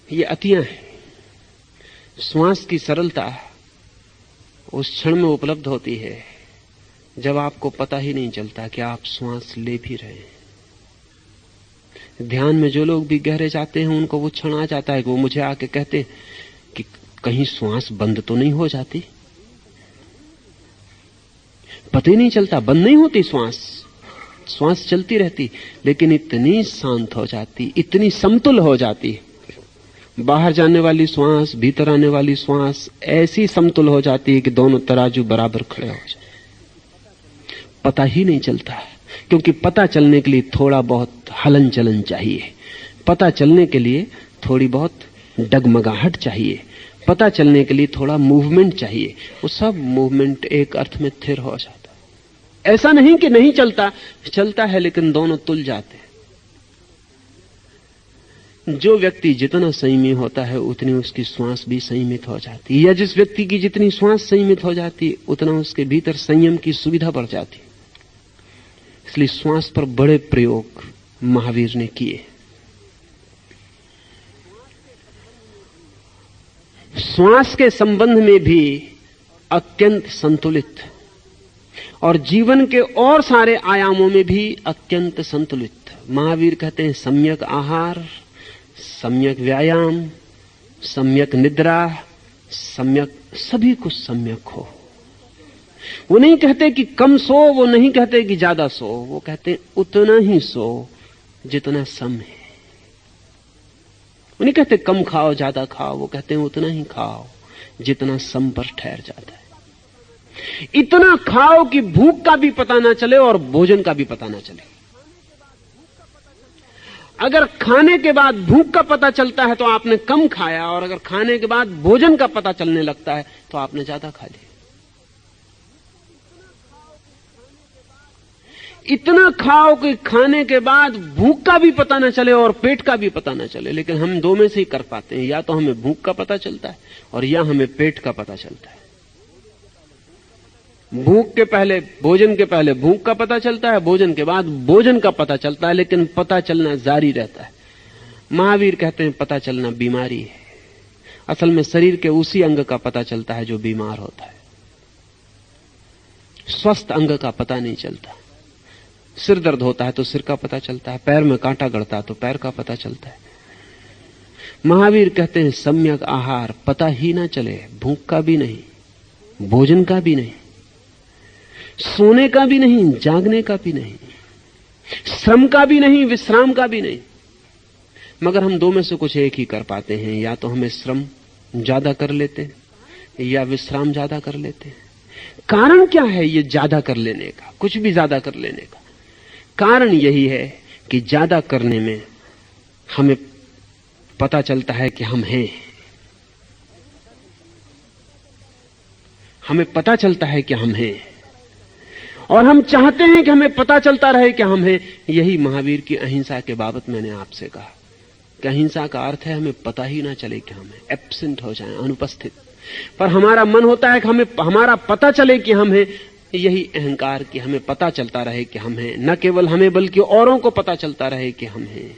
ये अतियां हैं। श्वास की सरलता उस क्षण में उपलब्ध होती है जब आपको पता ही नहीं चलता कि आप श्वास ले भी रहे हैं। ध्यान में जो लोग भी गहरे जाते हैं उनको वो क्षण आ जाता है कि वो मुझे आके कहते हैं कि कहीं श्वास बंद तो नहीं हो जाती। पता ही नहीं चलता, बंद नहीं होती श्वास चलती रहती, लेकिन इतनी शांत हो जाती, इतनी समतुल हो जाती, बाहर जाने वाली श्वास भीतर आने वाली श्वास ऐसी समतुल हो जाती है कि दोनों तराजू बराबर खड़े हो जाते, पता ही नहीं चलता। क्योंकि पता चलने के लिए थोड़ा बहुत हलन चलन चाहिए, पता चलने के लिए थोड़ी बहुत डगमगाहट चाहिए, पता चलने के लिए थोड़ा मूवमेंट चाहिए। वो सब मूवमेंट एक अर्थ में स्थिर हो जाता है। ऐसा नहीं कि नहीं चलता, चलता है, लेकिन दोनों तुल जाते हैं। जो व्यक्ति जितना संयमी होता है उतनी उसकी श्वास भी संयमित हो जाती है, या जिस व्यक्ति की जितनी श्वास संयमित हो जाती है उतना उसके भीतर संयम की सुविधा बढ़ जाती है। इसलिए श्वास पर बड़े प्रयोग महावीर ने किए। श्वास के संबंध में भी अत्यंत संतुलित, और जीवन के और सारे आयामों में भी अत्यंत संतुलित। महावीर कहते हैं सम्यक आहार, सम्यक व्यायाम, सम्यक निद्रा, सम्यक, सभी कुछ सम्यक हो। वो नहीं कहते कि कम सो, वो नहीं कहते कि ज्यादा सो, वो कहते उतना ही सो जितना सम है। वो नहीं कहते कम खाओ ज्यादा खाओ, वो कहते हैं उतना ही खाओ जितना सम पर ठहर जाता है। इतना खाओ कि भूख का भी पता ना चले और भोजन का भी पता ना चले। अगर खाने के बाद भूख का पता चलता है तो आपने कम खाया, और अगर खाने के बाद भोजन का पता चलने लगता है तो आपने ज्यादा खा लिया। इतना खाओ कि खाने के बाद भूख का भी पता ना चले और पेट का भी पता ना चले। लेकिन हम दो में से ही कर पाते हैं, या तो हमें भूख का पता चलता है और या हमें पेट का पता चलता है। भूख के पहले, भोजन के पहले भूख का पता चलता है, भोजन के बाद भोजन का पता चलता है, लेकिन पता चलना जारी रहता है। महावीर कहते हैं पता चलना बीमारी है। असल में शरीर के उसी अंग का पता चलता है जो बीमार होता है। स्वस्थ अंग का पता नहीं चलता। सिर दर्द होता है तो सिर का पता चलता है, पैर में कांटा गड़ता है तो पैर का पता चलता है। महावीर कहते हैं सम्यक आहार, पता ही ना चले, भूख का भी नहीं, भोजन का भी नहीं, सोने का भी नहीं, जागने का भी नहीं, श्रम का भी नहीं, विश्राम का भी नहीं। मगर हम दो में से कुछ एक ही कर पाते हैं, या तो हमें श्रम ज्यादा कर लेते हैं या विश्राम ज्यादा कर लेते हैं। कारण क्या है ये ज्यादा कर लेने का, कुछ भी ज्यादा कर लेने का? कारण यही है कि ज्यादा करने में हमें पता चलता है कि हम हैं, हमें पता चलता है कि हम हैं, और हम चाहते हैं कि हमें पता चलता रहे कि हम हैं। यही महावीर की अहिंसा के बाबत मैंने आपसे कहा कि अहिंसा का अर्थ है हमें पता ही ना चले कि हम हैं, एब्सेंट हो जाएं, अनुपस्थित। पर हमारा मन होता है कि हमें हमारा पता चले कि हम हैं। यही अहंकार कि हमें पता चलता रहे कि हम हैं, न केवल हमें बल्कि औरों को पता चलता रहे कि हम हैं।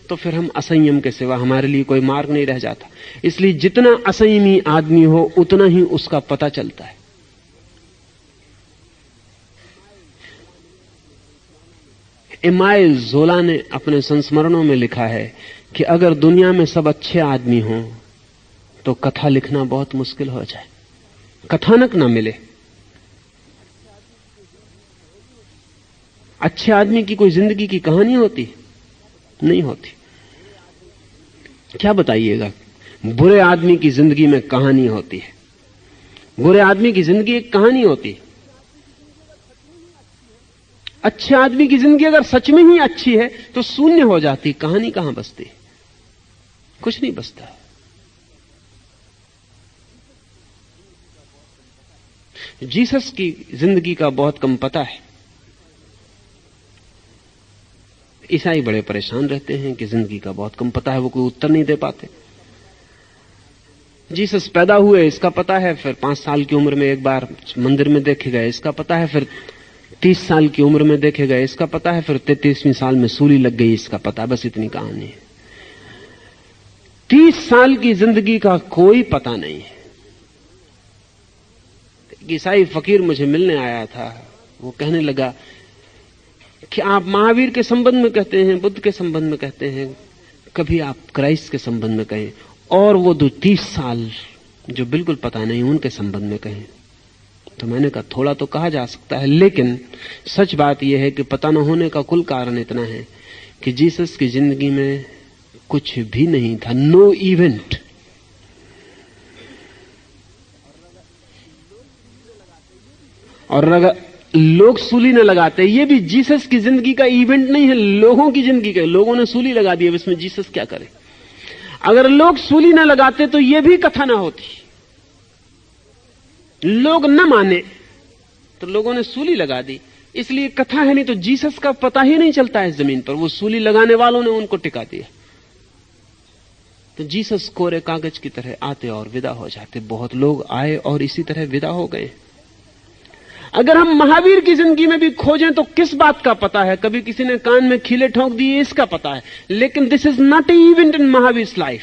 तो फिर हम असंयम के सिवा हमारे लिए कोई मार्ग नहीं रह जाता। इसलिए जितना असंयमी आदमी हो उतना ही उसका पता चलता है। इमाइल जोला ने अपने संस्मरणों में लिखा है कि अगर दुनिया में सब अच्छे आदमी हों तो कथा लिखना बहुत मुश्किल हो जाए, कथानक ना मिले। अच्छे आदमी की कोई जिंदगी की कहानी होती नहीं होती। क्या बताइएगा, बुरे आदमी की जिंदगी में कहानी होती है। बुरे आदमी की जिंदगी एक कहानी होती है। अच्छे आदमी की जिंदगी अगर सच में ही अच्छी है तो शून्य हो जाती, कहानी कहां बचती, कुछ नहीं बचता। जीसस की जिंदगी का बहुत कम पता है। ईसाई बड़े परेशान रहते हैं कि जिंदगी का बहुत कम पता है, वो कोई उत्तर नहीं दे पाते। जीसस पैदा हुए इसका पता है, फिर 5 साल की उम्र में एक बार मंदिर में देखे गए इसका पता है, फिर 30 साल की उम्र में देखे गए इसका पता है, फिर 33वें साल में सूली लग गई इसका पता। बस इतनी कहानी है। 30 साल की जिंदगी का कोई पता नहीं है। ईसाई फकीर मुझे मिलने आया था, वो कहने लगा कि आप महावीर के संबंध में कहते हैं, बुद्ध के संबंध में कहते हैं, कभी आप क्राइस्ट के संबंध में कहें, और वो 30 साल जो बिल्कुल पता नहीं उनके संबंध में कहें। तो मैंने कहा थोड़ा तो कहा जा सकता है, लेकिन सच बात यह है कि पता न होने का कुल कारण इतना है कि जीसस की जिंदगी में कुछ भी नहीं था, नो इवेंट। और अगर लोग सूली न लगाते, ये भी जीसस की जिंदगी का इवेंट नहीं है, लोगों की जिंदगी का। लोगों ने सूली लगा दी, अब इसमें जीसस क्या करे? अगर लोग सूली न लगाते तो यह भी कथा ना होती। लोग न माने तो लोगों ने सूली लगा दी, इसलिए कथा है। नहीं तो जीसस का पता ही नहीं चलता है जमीन पर, वो सूली लगाने वालों ने उनको टिका दिया। तो जीसस कोरे कागज की तरह आते और विदा हो जाते। बहुत लोग आए और इसी तरह विदा हो गए। अगर हम महावीर की जिंदगी में भी खोजें तो किस बात का पता है? कभी किसी ने कान में खीले ठोंक दिए, इसका पता है। लेकिन this is not a event in Mahavir life.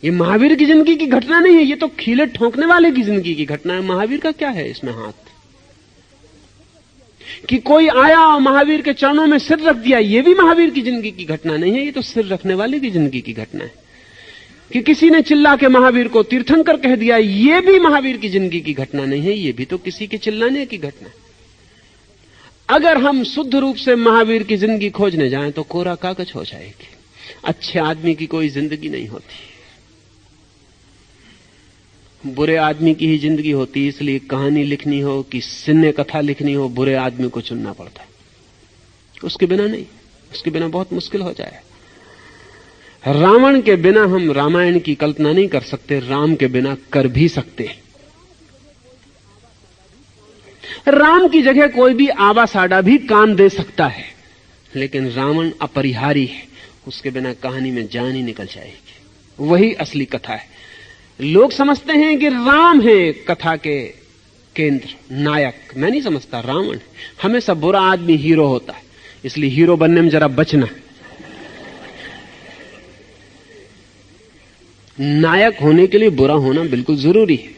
ये महावीर की जिंदगी की घटना नहीं है, ये तो खीले ठोंकने वाले की जिंदगी की घटना है। महावीर का क्या है इसमें हाथ? कि कोई आया और महावीर के चरणों में सिर रख दिया, यह भी महावीर की जिंदगी की घटना नहीं है, ये तो सिर रखने वाले की जिंदगी की घटना है। कि किसी ने चिल्ला के महावीर को तीर्थंकर कह दिया, यह भी महावीर की जिंदगी की घटना नहीं है, यह भी तो किसी के चिल्लाने की घटना है। अगर हम शुद्ध रूप से महावीर की जिंदगी खोजने जाएं तो कोरा कागज हो जाएगी। अच्छे आदमी की कोई जिंदगी नहीं होती, बुरे आदमी की ही जिंदगी होती। इसलिए कहानी लिखनी हो कि सिन्ने कथा लिखनी हो, बुरे आदमी को चुनना पड़ता है। उसके बिना नहीं, उसके बिना बहुत मुश्किल हो जाए। रावण के बिना हम रामायण की कल्पना नहीं कर सकते, राम के बिना कर भी सकते। राम की जगह कोई भी आवा साडा भी काम दे सकता है, लेकिन रावण अपरिहारी है, उसके बिना कहानी में जान ही निकल जाएगी। वही असली कथा है। लोग समझते हैं कि राम है कथा के केंद्र, नायक। मैं नहीं समझता, रावण है। हमेशा बुरा आदमी हीरो होता है, इसलिए हीरो बनने में जरा बचना। नायक होने के लिए बुरा होना बिल्कुल जरूरी है।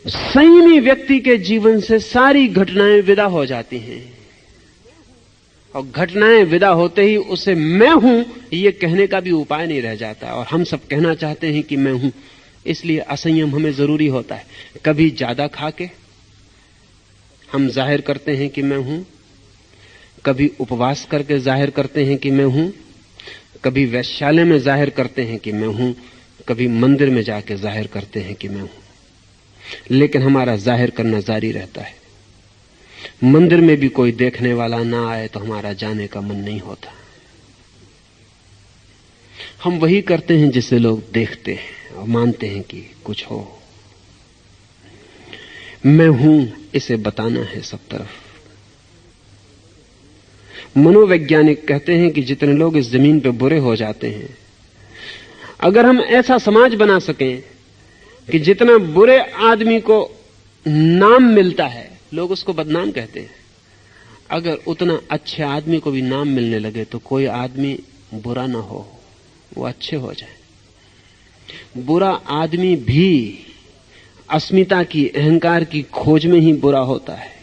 संयमी व्यक्ति के जीवन से सारी घटनाएं विदा हो जाती हैं, और घटनाएं विदा होते ही उसे मैं हूं ये कहने का भी उपाय नहीं रह जाता। और हम सब कहना चाहते हैं कि मैं हूं, इसलिए असंयम हमें जरूरी होता है। कभी ज्यादा खा के हम जाहिर करते हैं कि मैं हूं, कभी उपवास करके जाहिर करते हैं कि मैं हूं, कभी वैश्यालय में जाहिर करते हैं कि मैं हूं, कभी मंदिर में जाके जाहिर करते हैं कि मैं हूं। लेकिन हमारा जाहिर करना जारी रहता है। मंदिर में भी कोई देखने वाला ना आए तो हमारा जाने का मन नहीं होता। हम वही करते हैं जिसे लोग देखते हैं और मानते हैं कि कुछ हो। मैं हूं इसे बताना है सब तरफ। मनोवैज्ञानिक कहते हैं कि जितने लोग इस जमीन पे बुरे हो जाते हैं, अगर हम ऐसा समाज बना सकें कि जितना बुरे आदमी को नाम मिलता है लोग उसको बदनाम कहते हैं, अगर उतना अच्छे आदमी को भी नाम मिलने लगे तो कोई आदमी बुरा ना हो, वो अच्छे हो जाए। बुरा आदमी भी अस्मिता की, अहंकार की खोज में ही बुरा होता है।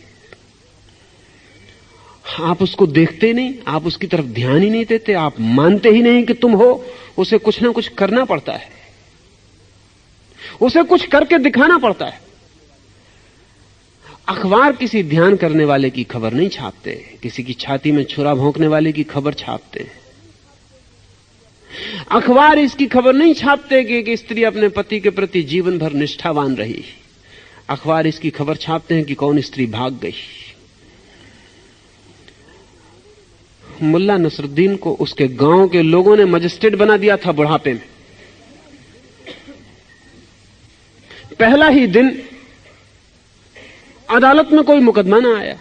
आप उसको देखते नहीं, आप उसकी तरफ ध्यान ही नहीं देते, आप मानते ही नहीं कि तुम हो। उसे कुछ ना कुछ करना पड़ता है, उसे कुछ करके दिखाना पड़ता है। अखबार किसी ध्यान करने वाले की खबर नहीं छापते, किसी की छाती में छुरा भोंकने वाले की खबर छापते। अखबार इसकी खबर नहीं छापते कि स्त्री अपने पति के प्रति जीवन भर निष्ठावान रही। अखबार इसकी खबर छापते हैं कि कौन स्त्री भाग गई। मुल्ला नसरुद्दीन को उसके गांव के लोगों ने मजिस्ट्रेट बना दिया था बुढ़ापे में। पहला ही दिन अदालत में कोई मुकदमा ना आया।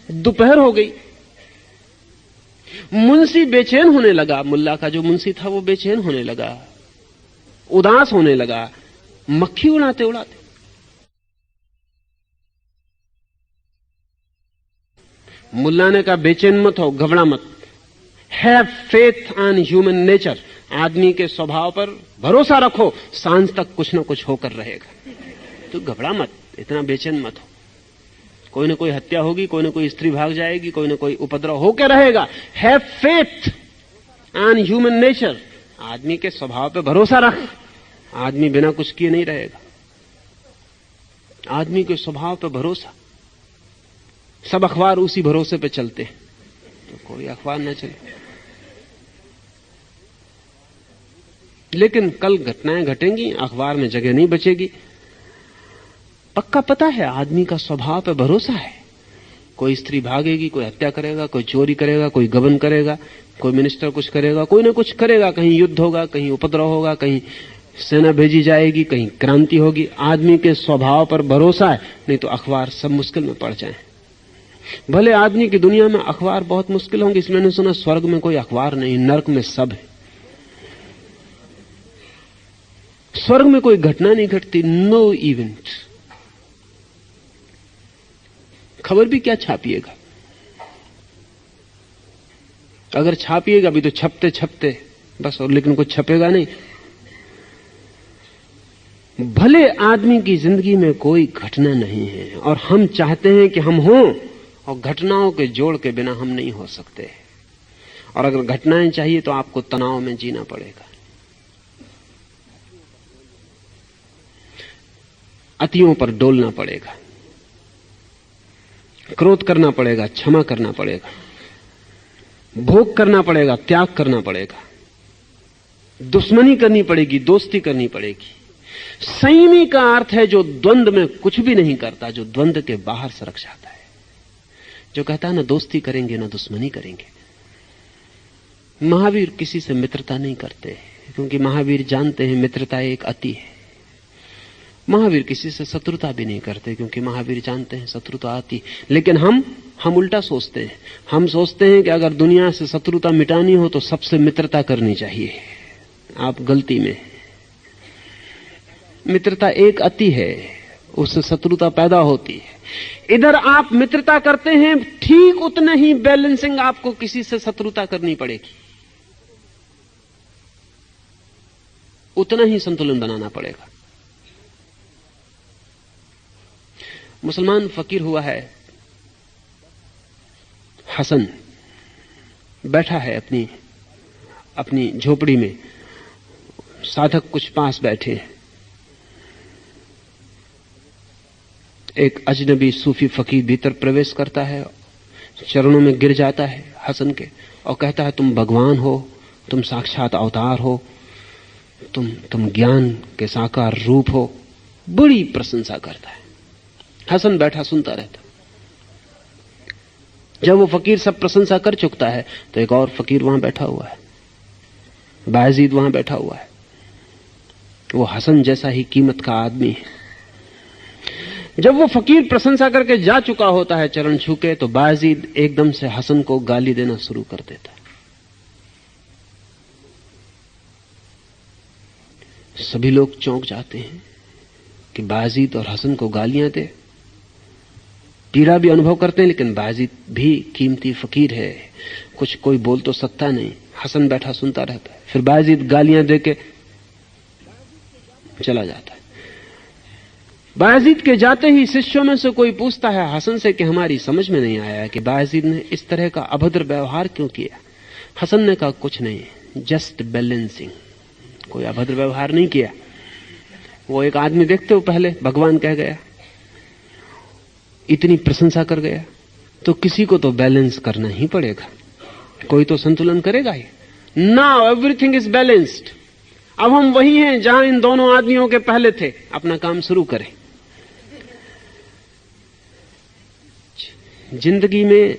दोपहर हो गई, मुंशी बेचैन होने लगा। मुल्ला का जो मुंशी था वो बेचैन होने लगा, उदास होने लगा, मक्खी उड़ाते उड़ाते। मुल्ला ने कहा बेचैन मत हो, घबरा मत। Have faith on human nature, आदमी के स्वभाव पर भरोसा रखो, सांझ तक कुछ ना कुछ होकर रहेगा। तो घबरा मत, इतना बेचैन मत हो। कोई ना कोई हत्या होगी, कोई ना कोई स्त्री भाग जाएगी, कोई ना कोई उपद्रव होकर रहेगा। Have faith on human nature, आदमी के स्वभाव पे भरोसा रख। आदमी बिना कुछ किए नहीं रहेगा, आदमी के स्वभाव पे भरोसा। सब अखबार उसी भरोसे पे चलते हैं, तो कोई अखबार ना चले। लेकिन कल घटनाएं घटेंगी, अखबार में जगह नहीं बचेगी। पक्का पता है, आदमी का स्वभाव पे भरोसा है। कोई स्त्री भागेगी, कोई हत्या करेगा, कोई चोरी करेगा, कोई गबन करेगा, कोई मिनिस्टर कुछ करेगा, कोई ना कुछ करेगा। कहीं युद्ध होगा, कहीं उपद्रव होगा, कहीं सेना भेजी जाएगी, कहीं क्रांति होगी। आदमी के स्वभाव पर भरोसा है, नहीं तो अखबार सब मुश्किल में पड़ जाए। भले आदमी की दुनिया में अखबार बहुत मुश्किल होंगे, इसलिए मैंने सुना स्वर्ग में कोई अखबार नहीं, नरक में सब है। स्वर्ग में कोई घटना नहीं घटती, नो इवेंट। खबर भी क्या छापिएगा? अगर छापिएगा भी तो छपते छपते बस, और लेकिन कुछ छपेगा नहीं। भले आदमी की जिंदगी में कोई घटना नहीं है, और हम चाहते हैं कि हम हों, और घटनाओं के जोड़ के बिना हम नहीं हो सकते। और अगर घटनाएं चाहिए तो आपको तनाव में जीना पड़ेगा, अतियों पर डोलना पड़ेगा, क्रोध करना पड़ेगा, क्षमा करना पड़ेगा, भोग करना पड़ेगा, त्याग करना पड़ेगा, दुश्मनी करनी पड़ेगी, दोस्ती करनी पड़ेगी। संयमी का अर्थ है जो द्वंद्व में कुछ भी नहीं करता, जो द्वंद्व के बाहर सरक जाता है, जो कहता है ना दोस्ती करेंगे ना दुश्मनी करेंगे। महावीर किसी से मित्रता नहीं करते, क्योंकि महावीर जानते हैं मित्रता एक अति है। महावीर किसी से शत्रुता भी नहीं करते, क्योंकि महावीर जानते हैं शत्रुता आती। लेकिन हम उल्टा सोचते हैं। हम सोचते हैं कि अगर दुनिया से शत्रुता मिटानी हो तो सबसे मित्रता करनी चाहिए। आप गलती में। मित्रता एक अति है, उससे शत्रुता पैदा होती है। इधर आप मित्रता करते हैं, ठीक उतना ही बैलेंसिंग आपको किसी से शत्रुता करनी पड़ेगी, उतना ही संतुलन बनाना पड़ेगा। मुसलमान फकीर हुआ है हसन, बैठा है अपनी झोपड़ी में, साधक कुछ पास बैठे हैं। एक अजनबी सूफी फकीर भीतर प्रवेश करता है, चरणों में गिर जाता है हसन के और कहता है, तुम भगवान हो, तुम साक्षात अवतार हो, तुम ज्ञान के साकार रूप हो। बड़ी प्रशंसा करता है। हसन बैठा सुनता रहता। जब वो फकीर सब प्रशंसा कर चुकता है तो एक और फकीर वहां बैठा हुआ है, बायजीद वहां बैठा हुआ है। वो हसन जैसा ही कीमत का आदमी है। जब वो फकीर प्रशंसा करके जा चुका होता है चरण छू के, तो बायजीद एकदम से हसन को गाली देना शुरू कर देता है। सभी लोग चौंक जाते हैं कि बायजीद और हसन को गालियां दे। पीड़ा भी अनुभव करते हैं, लेकिन बायजीद भी कीमती फकीर है, कुछ कोई बोल तो सकता नहीं। हसन बैठा सुनता रहता है। फिर बायजीद गालियां दे के चला जाता है। बायजीद के जाते ही शिष्यों में से कोई पूछता है हसन से कि हमारी समझ में नहीं आया कि बायजीद ने इस तरह का अभद्र व्यवहार क्यों किया। हसन ने कहा, कुछ नहीं, जस्ट बैलेंसिंग, कोई अभद्र व्यवहार नहीं किया। वो एक आदमी देखते हो, पहले भगवान कह गया, इतनी प्रशंसा कर गया, तो किसी को तो बैलेंस करना ही पड़ेगा, कोई तो संतुलन करेगा ही। Now everything is balanced. अब हम वही हैं जहां इन दोनों आदमियों के पहले थे। अपना काम शुरू करें। जिंदगी में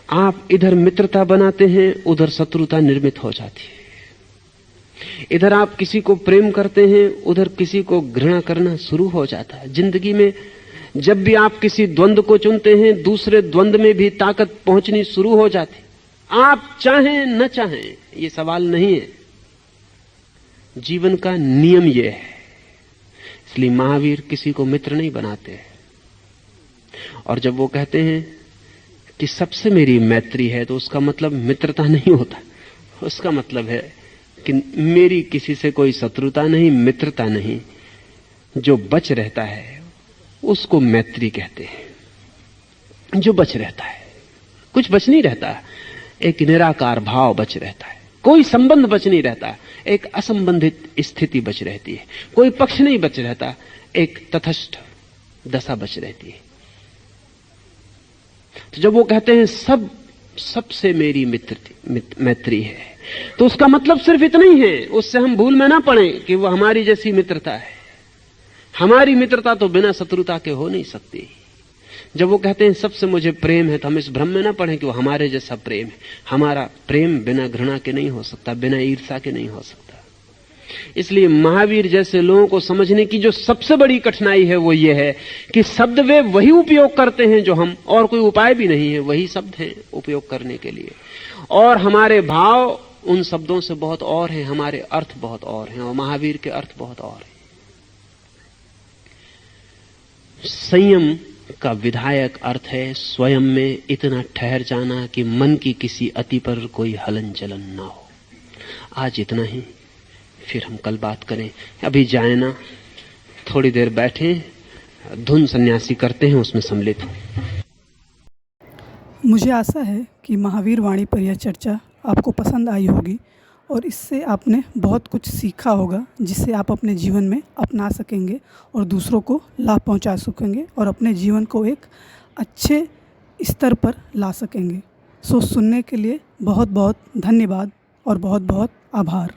आप इधर मित्रता बनाते हैं, उधर शत्रुता निर्मित हो जाती है। इधर आप किसी को प्रेम करते हैं, उधर किसी को घृणा करना शुरू हो जाता है। जिंदगी में जब भी आप किसी द्वंद्व को चुनते हैं, दूसरे द्वंद्व में भी ताकत पहुंचनी शुरू हो जाती। आप चाहें न चाहें, ये सवाल नहीं है। जीवन का नियम यह है। इसलिए महावीर किसी को मित्र नहीं बनाते। और जब वो कहते हैं कि सबसे मेरी मैत्री है, तो उसका मतलब मित्रता नहीं होता। उसका मतलब है कि मेरी किसी से कोई शत्रुता नहीं, मित्रता नहीं। जो बच रहता है उसको मैत्री कहते हैं। जो बच रहता है, कुछ बच नहीं रहता, एक निराकार भाव बच रहता है। कोई संबंध बच नहीं रहता, एक असंबंधित स्थिति बच रहती है। कोई पक्ष नहीं बच रहता, एक तटस्थ दशा बच रहती है। तो जब वो कहते हैं सबसे मेरी मैत्री है, तो उसका मतलब सिर्फ इतना ही है। उससे हम भूल में ना पड़े कि वो हमारी जैसी मित्रता है। हमारी मित्रता तो बिना शत्रुता के हो नहीं सकती। जब वो कहते हैं सबसे मुझे प्रेम है, तो हम इस भ्रम में ना पड़े कि वो हमारे जैसा प्रेम है। हमारा प्रेम बिना घृणा के नहीं हो सकता, बिना ईर्ष्या के नहीं हो सकता। इसलिए महावीर जैसे लोगों को समझने की जो सबसे बड़ी कठिनाई है वो ये है कि शब्द वे वही उपयोग करते हैं जो हम, और कोई उपाय भी नहीं है, वही शब्द हैं उपयोग करने के लिए, और हमारे भाव उन शब्दों से बहुत और हैं, हमारे अर्थ बहुत और हैं, और महावीर के अर्थ बहुत और हैं। संयम का विधायक अर्थ है स्वयं में इतना ठहर जाना कि मन की किसी अति पर कोई हलन चलन ना हो। आज इतना ही, फिर हम कल बात करें। अभी जाए ना, थोड़ी देर बैठे, धुन सन्यासी करते हैं, उसमें सम्मिलित हो। मुझे आशा है कि महावीर वाणी पर यह चर्चा आपको पसंद आई होगी और इससे आपने बहुत कुछ सीखा होगा, जिससे आप अपने जीवन में अपना सकेंगे और दूसरों को लाभ पहुंचा सकेंगे और अपने जीवन को एक अच्छे स्तर पर ला सकेंगे। सुनने के लिए बहुत बहुत धन्यवाद और बहुत बहुत आभार।